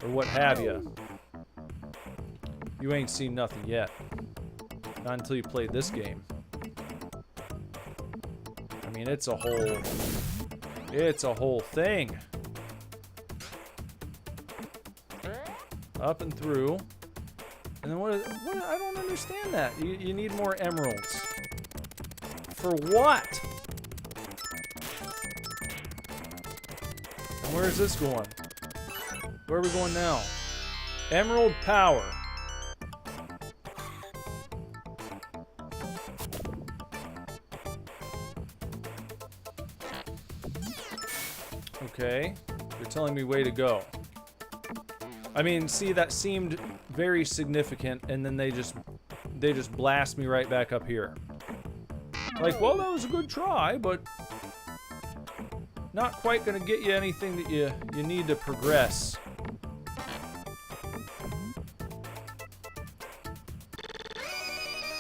Speaker 1: what have you, you ain't seen nothing yet. Not until you played this game. I mean, it's a whole thing. Up and through. And then what I don't understand that. You need more emeralds. For what? And where is this going? Where are we going now? Emerald power. Okay. You're telling me way to go. I mean, see, that seemed very significant, and then they just blast me right back up here. Like, well, that was a good try, but not quite gonna get you anything that you need to progress.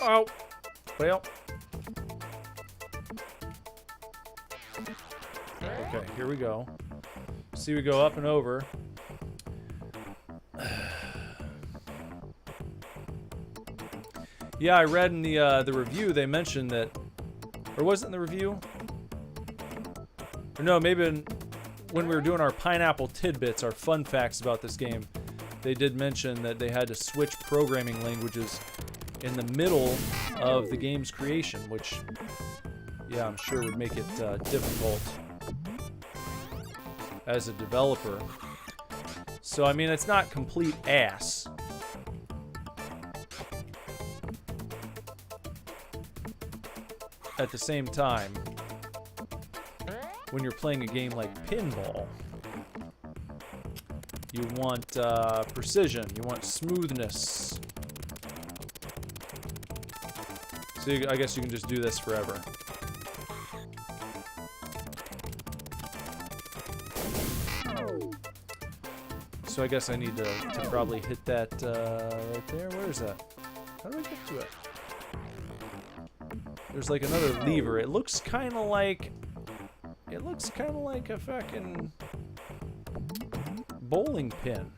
Speaker 1: Oh, well. Okay, here we go. See, we go up and over. Yeah, I read in the review they mentioned that, or was it in the review? Or no, maybe when we were doing our pineapple tidbits, our fun facts about this game, they did mention that they had to switch programming languages in the middle of the game's creation, which, yeah, I'm sure would make it difficult as a developer. So, I mean, it's not complete ass. At the same time, when you're playing a game like Pinball, you want precision, you want smoothness. So I guess you can just do this forever. So I guess I need to probably hit that right there. Where is that? How do I get to it? There's like another lever. It looks kind of like a fucking bowling pin.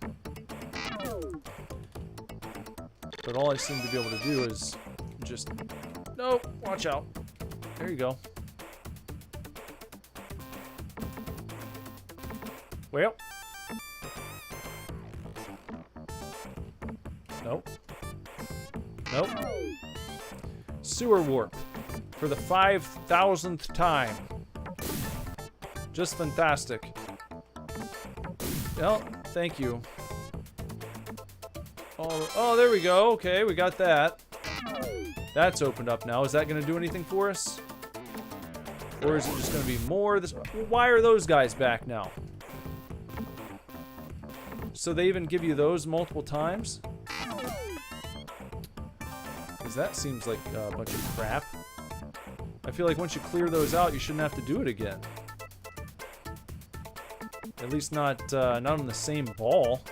Speaker 1: But all I seem to be able to do is just... Nope, watch out. There you go. Well. Nope. Nope. Sewer warp. For the 5,000th time. Just fantastic. Well, thank you. Oh, there we go. Okay, we got that. That's opened up now. Is that going to do anything for us? Or is it just going to be more? Why are those guys back now? So they even give you those multiple times? Because that seems like a bunch of crap. I feel like once you clear those out, you shouldn't have to do it again. At least not on the same ball.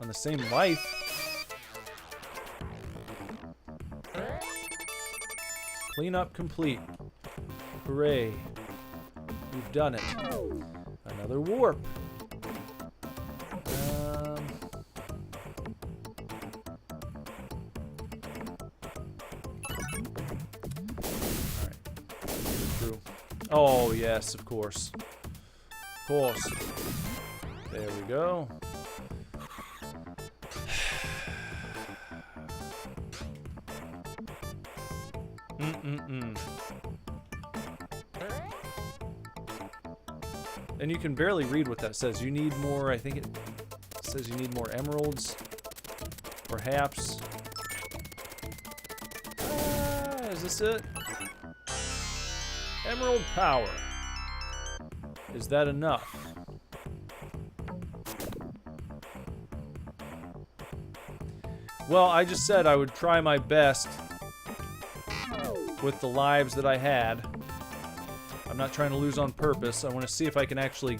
Speaker 1: On the same life. Cleanup complete. Hooray. We've done it. Another warp. Oh, yes, of course. Of course. There we go. And you can barely read what that says. You need more, I think it says you need more emeralds. Perhaps. Is this it? Emerald power. Is that enough? Well, I just said I would try my best with the lives that I had. I'm not trying to lose on purpose. I want to see if I can actually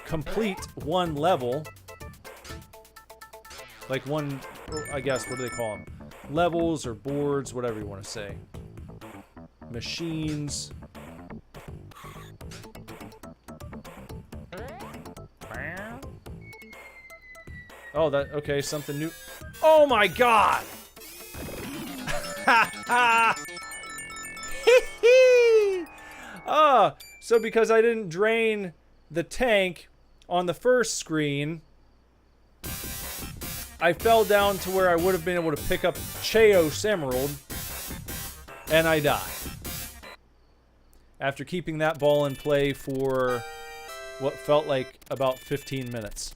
Speaker 1: complete one level. Like one, I guess, what do they call them? Levels or boards, whatever you want to say. Machines. Oh, okay, something new. Oh my god! So because I didn't drain the tank on the first screen, I fell down to where I would have been able to pick up Chaos Emerald, and I died. After keeping that ball in play for what felt like about 15 minutes.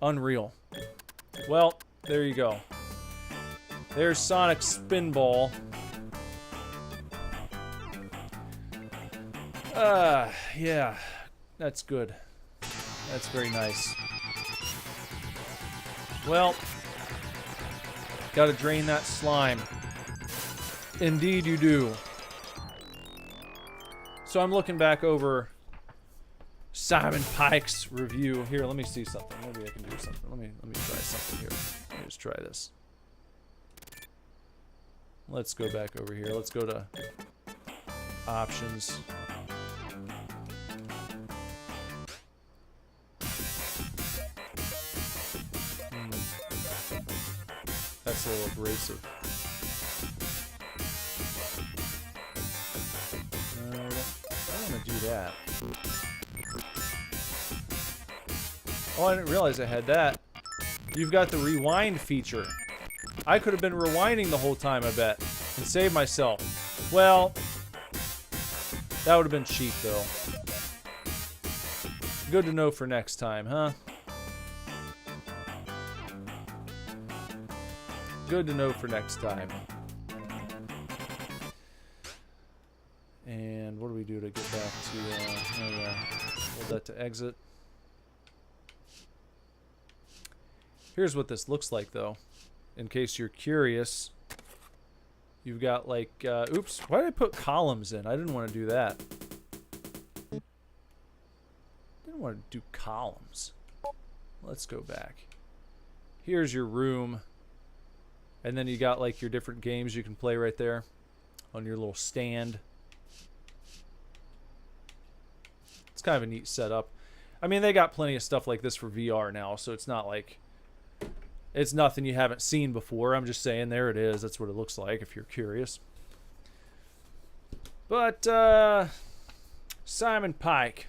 Speaker 1: Unreal. Well, there you go. There's Sonic's Spinball. Yeah. That's good. That's very nice. Well, gotta drain that slime. Indeed you do. So I'm looking back over Simon Pike's review. Here, let me see something. Maybe I can do something. Let me try something here. Let me just try this. Let's go back over here. Let's go to options. That's a little abrasive. I don't want to do that. Oh, I didn't realize I had that. You've got the rewind feature. I could have been rewinding the whole time, I bet, and saved myself. Well, that would have been cheap, though. Good to know for next time, huh? Good to know for next time. And what do we do to get back to, oh yeah, hold that to exit. Here's what this looks like, though, in case you're curious. You've got, like, oops, why did I put columns in? I didn't want to do that. Didn't want to do columns. Let's go back. Here's your room. And then you got, like, your different games you can play right there on your little stand. It's kind of a neat setup. I mean, they got plenty of stuff like this for VR now, so it's not like... It's nothing you haven't seen before. I'm just saying, there it is. That's what it looks like, if you're curious. But, Simon Pike.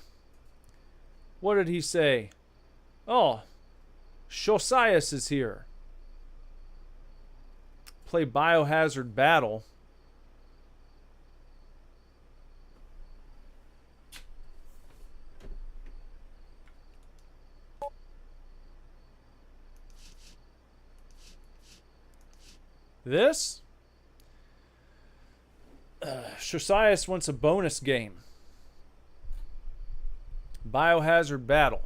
Speaker 1: What did he say? Oh, Josias is here. Play Biohazard Battle. This? Josias wants a bonus game. Biohazard Battle.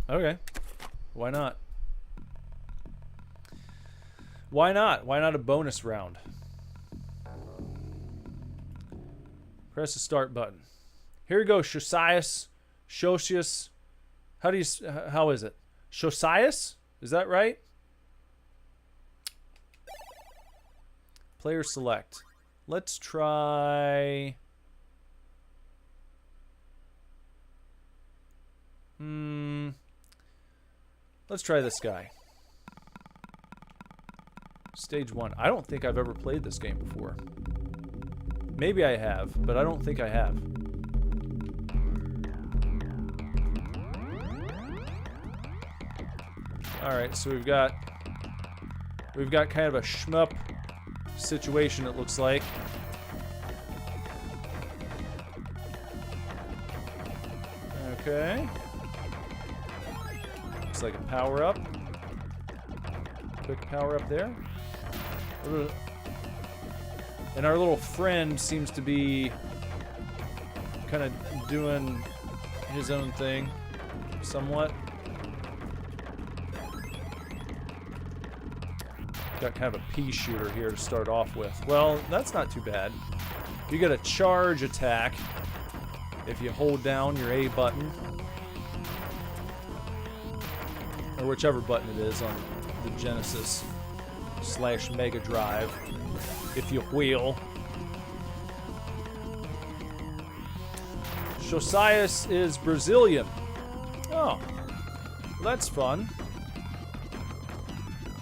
Speaker 1: Okay. Why not? Why not? Why not a bonus round? Press the start button. Here we go, Josias. Josias. How is it? Josias? Is that right? Player select. Let's try... Let's try this guy. Stage 1. I don't think I've ever played this game before. Maybe I have, but I don't think I have. Alright, so we've got kind of a shmup situation, it looks like. Okay. Looks like a power-up. Quick power-up there. And our little friend seems to be kind of doing his own thing, somewhat. Got kind of a pea shooter here to start off with. Well, that's not too bad. You get a charge attack if you hold down your A button. Or whichever button it is on the Genesis / Mega Drive, if you will. Josias is Brazilian. Oh, well, that's fun.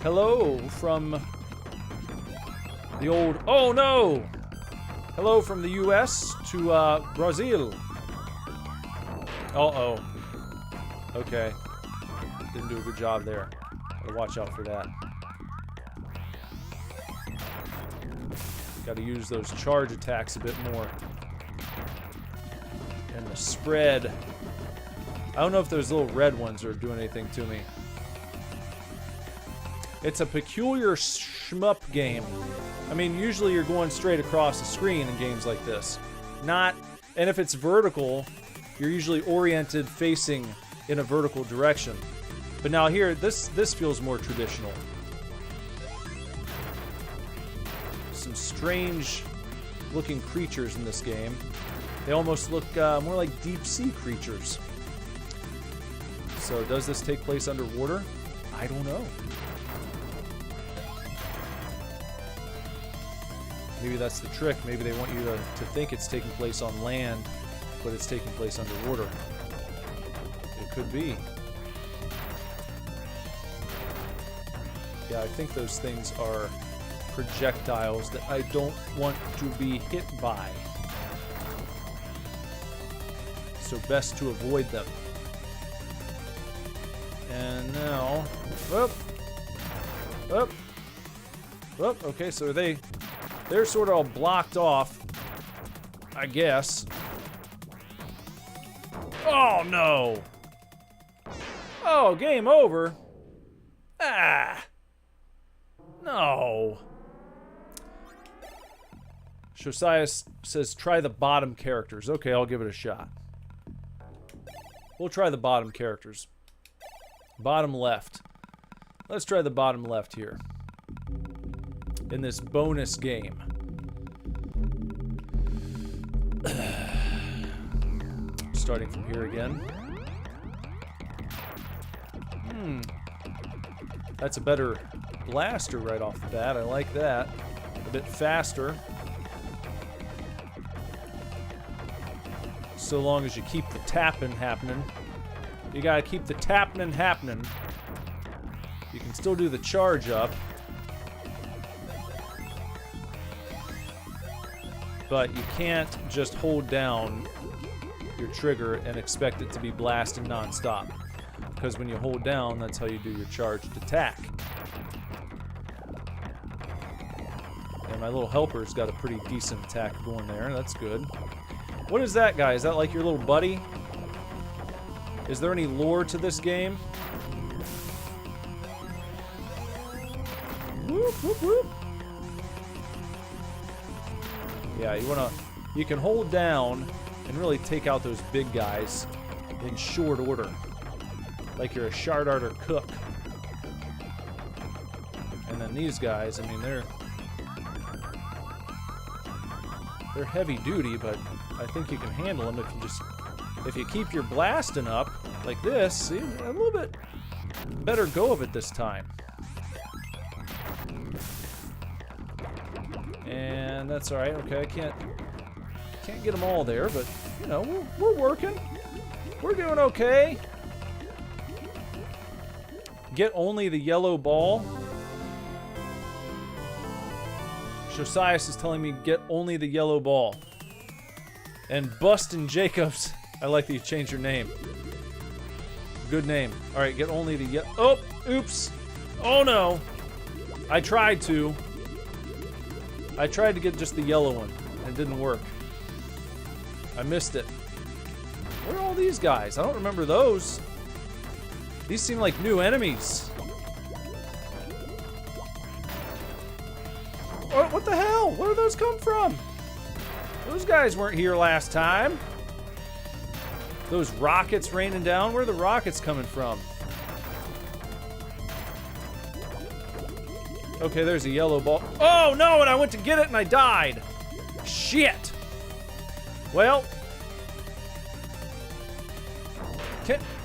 Speaker 1: Hello from the old... Oh, no! Hello from the U.S. to Brazil. Uh-oh. Okay. Didn't do a good job there. Gotta watch out for that. Gotta use those charge attacks a bit more. And the spread. I don't know if those little red ones are doing anything to me. It's a peculiar shmup game. I mean, usually you're going straight across the screen in games like this. Not, and if it's vertical, you're usually oriented facing in a vertical direction. But now here, this feels more traditional. Some strange looking creatures in this game. They almost look more like deep sea creatures. So does this take place underwater? I don't know. Maybe that's the trick. Maybe they want you to think it's taking place on land, but it's taking place underwater. It could be. Yeah, I think those things are projectiles that I don't want to be hit by. so best to avoid them. And now, whoop, whoop, whoop. Okay, so they're sort of all blocked off, I guess. Oh no! Oh, game over. Ah, no. Josiah says try the bottom characters. Okay, I'll give it a shot. We'll try the bottom characters. Bottom left. Let's try the bottom left here. In this bonus game. Starting from here again. That's a better blaster right off the bat. I like that. A bit faster. So long as you keep the tapping happening. You gotta keep the tapping happening. You can still do the charge up. But you can't just hold down your trigger and expect it to be blasting non-stop. Because when you hold down, that's how you do your charged attack. And my little helper's got a pretty decent attack going there. That's good. What is that guy? Is that like your little buddy? Is there any lore to this game? Whoop, whoop, whoop. Yeah, you can hold down and really take out those big guys in short order. Like you're a Shardarter cook. And then these guys, I mean, they're heavy duty, but I think you can handle them if you keep your blasting up like this. See, a little bit better go of it this time. And that's all right. Okay, I can't get them all there, but you know, we're working. We're doing okay. Get only the yellow ball. Josias is telling me get only the yellow ball. And Bustin' Jacobs, I like that you changed your name. Good name. All right, get only the oh, oops. Oh no. I tried to get just the yellow one. It didn't work. I missed it. Where are all these guys? I don't remember those. These seem like new enemies. What the hell? Where did those come from? Those guys weren't here last time. Those rockets raining down? Where are the rockets coming from? Okay, there's a yellow ball. Oh no, and I went to get it and I died. Shit. Well.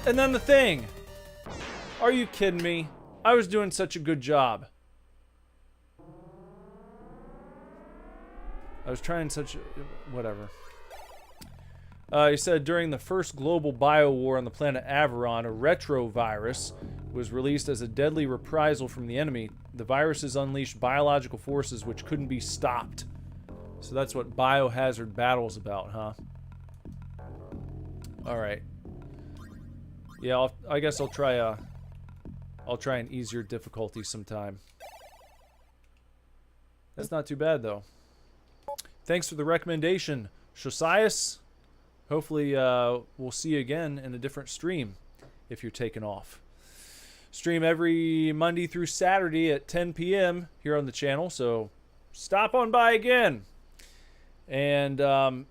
Speaker 1: And then the thing. Are you kidding me? I was doing such a good job. I was trying such a... whatever. He said, during the first global biowar on the planet Averon, a retrovirus was released as a deadly reprisal from the enemy. The viruses unleashed biological forces which couldn't be stopped. So that's what Biohazard Battle's about, huh? Alright. Yeah, I guess I'll try an easier difficulty sometime. That's not too bad, though. Thanks for the recommendation, Josias. Hopefully, we'll see you again in a different stream if you're taking off. Stream every Monday through Saturday at 10 p.m. here on the channel, so stop on by again. And I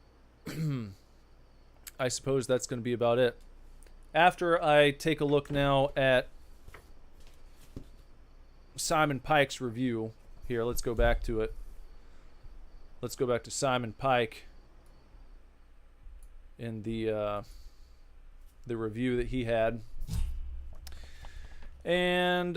Speaker 1: suppose that's going to be about it. After I take a look now at Simon Pike's review, here, let's go back to it. Let's go back to Simon Pike in the review that he had. And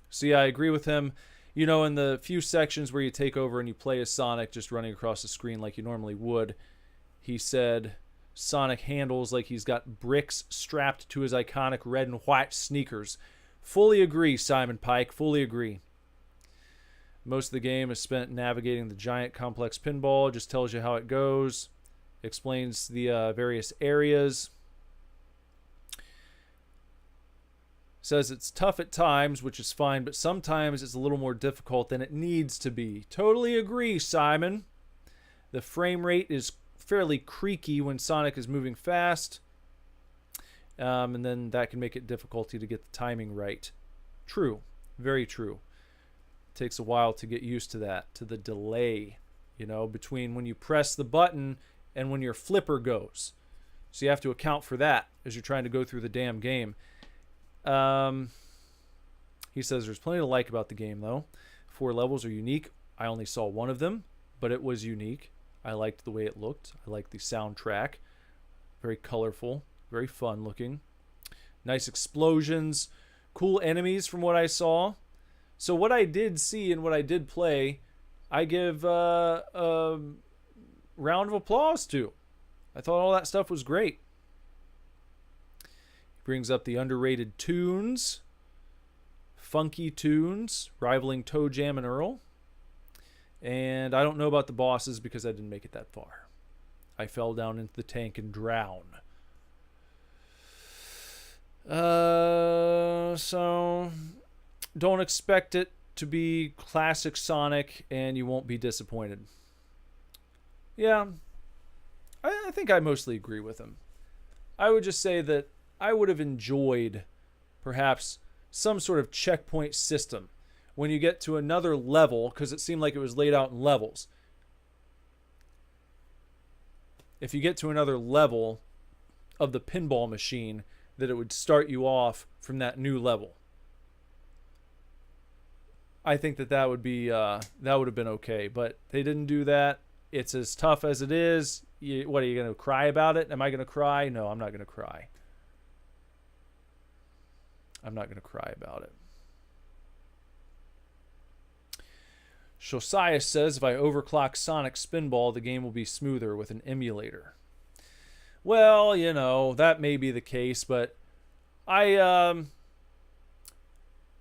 Speaker 1: see, I agree with him. You know, in the few sections where you take over and you play as Sonic just running across the screen like you normally would, he said Sonic handles like he's got bricks strapped to his iconic red and white sneakers. Fully agree, Simon Pike. Fully agree. Most of the game is spent navigating the giant complex pinball. It just tells you how it goes, explains the various areas. Says it's tough at times, which is fine, but sometimes it's a little more difficult than it needs to be. Totally agree, Simon. The frame rate is fairly creaky when Sonic is moving fast, and then that can make it difficulty to get the timing right. True, very true. It takes a while to get used to that, to the delay, you know, between when you press the button and when your flipper goes. So you have to account for that as you're trying to go through the damn game. He says there's plenty to like about the game, though. 4 levels are unique. I only saw one of them, but it was unique. I liked the way it looked. I liked the soundtrack. Very colorful, very fun looking. Nice explosions, cool enemies from what I saw. So what I did see and what I did play, I give a round of applause to. I thought all that stuff was great. Brings up the underrated tunes, funky tunes, rivaling Toe Jam and Earl. And I don't know about the bosses because I didn't make it that far. I fell down into the tank and drowned. So don't expect it to be classic Sonic, and you won't be disappointed. Yeah, I think I mostly agree with him. I would just say that I would have enjoyed perhaps some sort of checkpoint system when you get to another level, because it seemed like it was laid out in levels. If you get to another level of the pinball machine, that it would start you off from that new level. I think that would be that would have been okay, but they didn't do that. It's as tough as it is. What are you going to cry about it? Am I going to cry? No, I'm not going to cry. I'm not going to cry about it. Josiah says if I overclock Sonic Spinball, the game will be smoother with an emulator. Well, you know, that may be the case, but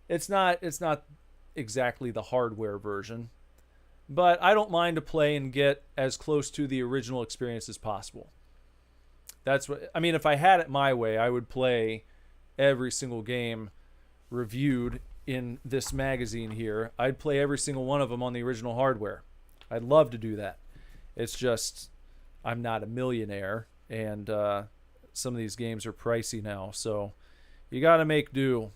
Speaker 1: it's not exactly the hardware version. But I don't mind to play and get as close to the original experience as possible. That's what I mean. If I had it my way, I would play every single game reviewed in this magazine here. I'd play every single one of them on the original hardware. I'd love to do that. It's just I'm not a millionaire, and some of these games are pricey now, so you got to make do.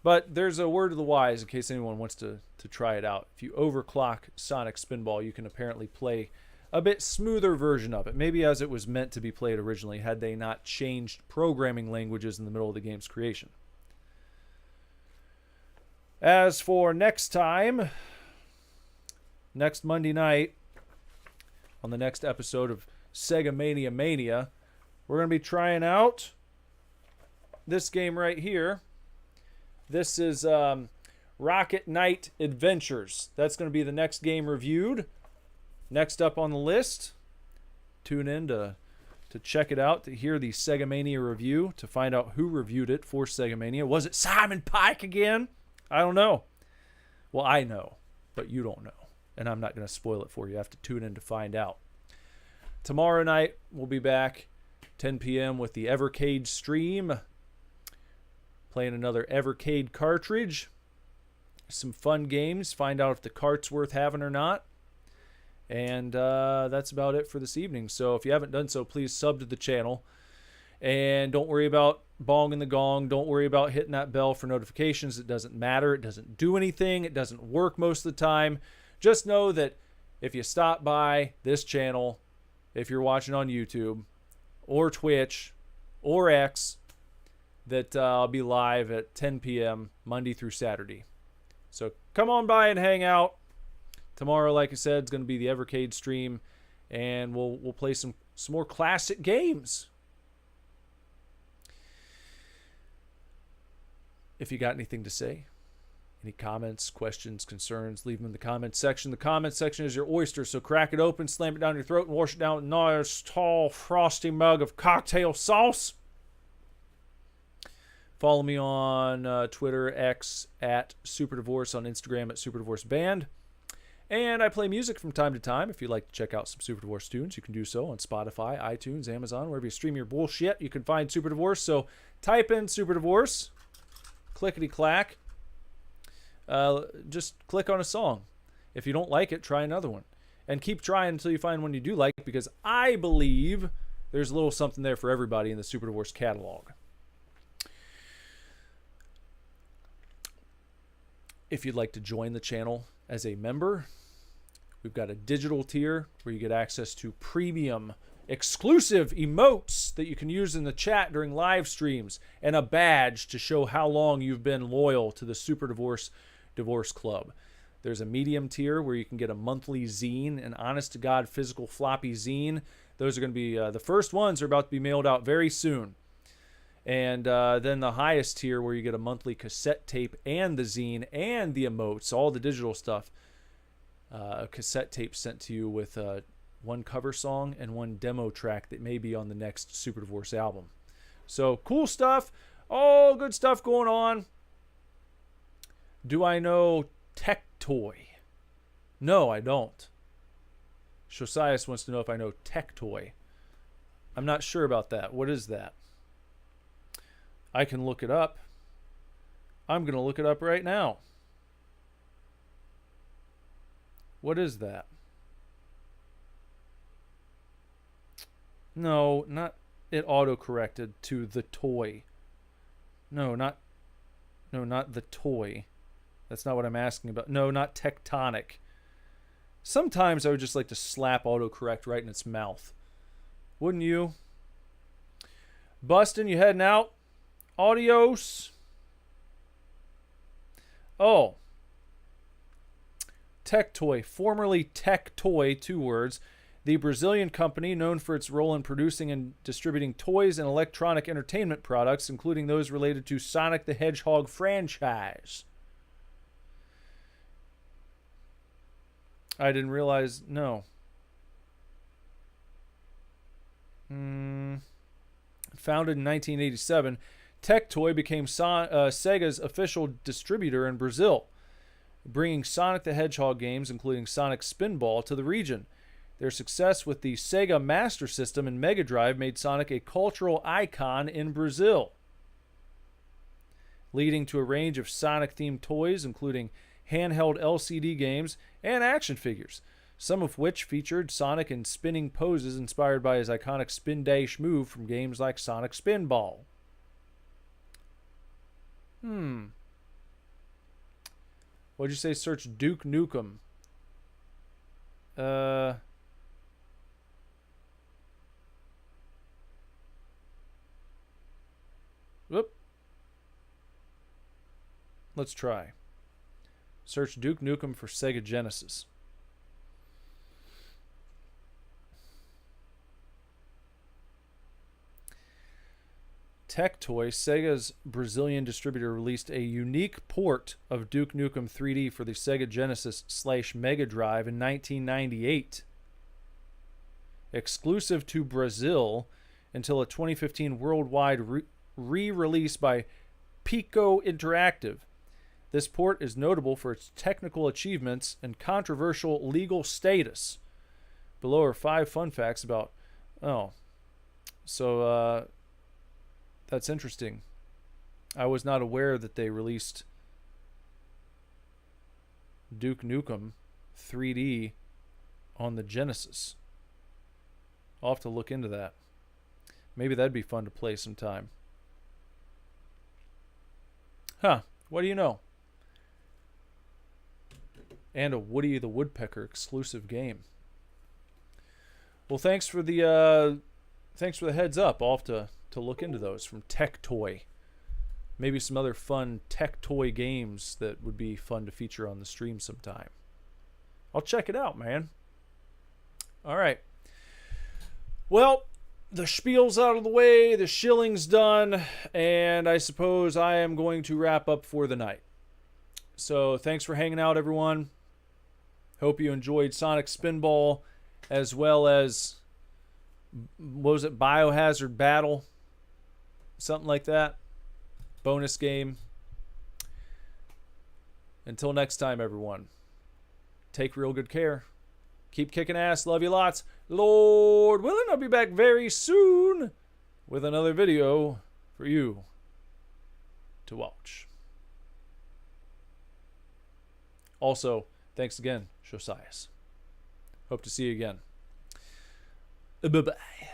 Speaker 1: But there's a word to the wise in case anyone wants to try it out. If you overclock Sonic Spinball, you can apparently play a bit smoother version of it, maybe as it was meant to be played originally, had they not changed programming languages in the middle of the game's creation. As for next time, next Monday night, on the next episode of Sega Mania, we're going to be trying out this game right here. This is Rocket Knight Adventures. That's going to be the next game reviewed. Next up on the list. Tune in to check it out, to hear the Sega Mania review, to find out who reviewed it for Sega Mania. Was it Simon Pike again? I don't know. Well, I know, but you don't know. And I'm not going to spoil it for you. You have to tune in to find out. Tomorrow night, we'll be back 10 p.m. with the Evercade stream. Playing another Evercade cartridge. Some fun games. Find out if the cart's worth having or not. And that's about it for this evening. So if you haven't done so, please sub to the channel. And don't worry about bonging the gong. Don't worry about hitting that bell for notifications. It doesn't matter. It doesn't do anything. It doesn't work most of the time. Just know that if you stop by this channel, if you're watching on YouTube or Twitch or X, that I'll be live at 10 p.m. Monday through Saturday. So come on by and hang out. Tomorrow, like I said, is going to be the Evercade stream, and we'll play some more classic games. If you got anything to say, any comments, questions, concerns, leave them in the comments section. The comments section is your oyster, so crack it open, slam it down your throat, and wash it down with a nice, tall, frosty mug of cocktail sauce. Follow me on Twitter, X at Super Divorce, on Instagram at Super Divorce Band. And I play music from time to time. If you'd like to check out some Super Divorce tunes, you can do so on Spotify, iTunes, Amazon, wherever you stream your bullshit. You can find Super Divorce. So type in Super Divorce, clickety-clack. Just click on a song. If you don't like it, try another one. And keep trying until you find one you do like, because I believe there's a little something there for everybody in the Super Divorce catalog. If you'd like to join the channel as a member, we've got a digital tier where you get access to premium exclusive emotes that you can use in the chat during live streams, and a badge to show how long you've been loyal to the Super Divorce Club. There's a medium tier where you can get a monthly zine, an honest-to-God physical floppy zine. Those are going to be, the first ones are about to be mailed out very soon. And then the highest tier where you get a monthly cassette tape and the zine and the emotes, all the digital stuff. A cassette tape sent to you with one cover song and one demo track that may be on the next Super Divorce album. So cool stuff. All good stuff going on. Do I know Tech Toy? No, I don't. Josias wants to know if I know Tech Toy. I'm not sure about that. What is that? I can look it up. I'm going to look it up right now. What is that? No, not it auto-corrected to the toy. No, not the toy. That's not what I'm asking about. No, not tectonic. Sometimes I would just like to slap autocorrect right in its mouth. Wouldn't you? Bustin', you heading out? Adios. Oh. Tech Toy, formerly Tech Toy, 2 words. The Brazilian company known for its role in producing and distributing toys and electronic entertainment products, including those related to Sonic the Hedgehog franchise. I didn't realize, no. Founded in 1987, Tech Toy became Sega's official distributor in Brazil, bringing Sonic the Hedgehog games, including Sonic Spinball, to the region. Their success with the Sega Master System and Mega Drive made Sonic a cultural icon in Brazil, leading to a range of Sonic-themed toys, including handheld LCD games and action figures, some of which featured Sonic in spinning poses inspired by his iconic spin dash move from games like Sonic Spinball. What'd you say? Search Duke Nukem. Whoop. Let's try. Search Duke Nukem for Sega Genesis. Tech Toy, Sega's Brazilian distributor, released a unique port of Duke Nukem 3D for the Sega Genesis / Mega Drive in 1998. Exclusive to Brazil until a 2015 worldwide re-release by Pico Interactive. This port is notable for its technical achievements and controversial legal status. Below are 5 fun facts about... that's interesting. I was not aware that they released Duke Nukem 3D on the Genesis. I'll have to look into that. Maybe that'd be fun to play sometime. Huh, what do you know? And a Woody the Woodpecker exclusive game. Well, thanks for the heads up. I'll have to look into those from Tech Toy. Maybe some other fun Tech Toy games that would be fun to feature on the stream sometime. I'll check it out, man. All right. Well, the spiel's out of the way, the shilling's done, and I suppose I am going to wrap up for the night. So thanks for hanging out, everyone. Hope you enjoyed Sonic Spinball, as well as, what was it, Biohazard Battle? Something like that. bonus game. Until next time, everyone, take real good care. Keep kicking ass. Love you lots. Lord willing, I'll be back very soon with another video for you to watch. Also, thanks again, Josias. Hope to see you again. Bye-bye.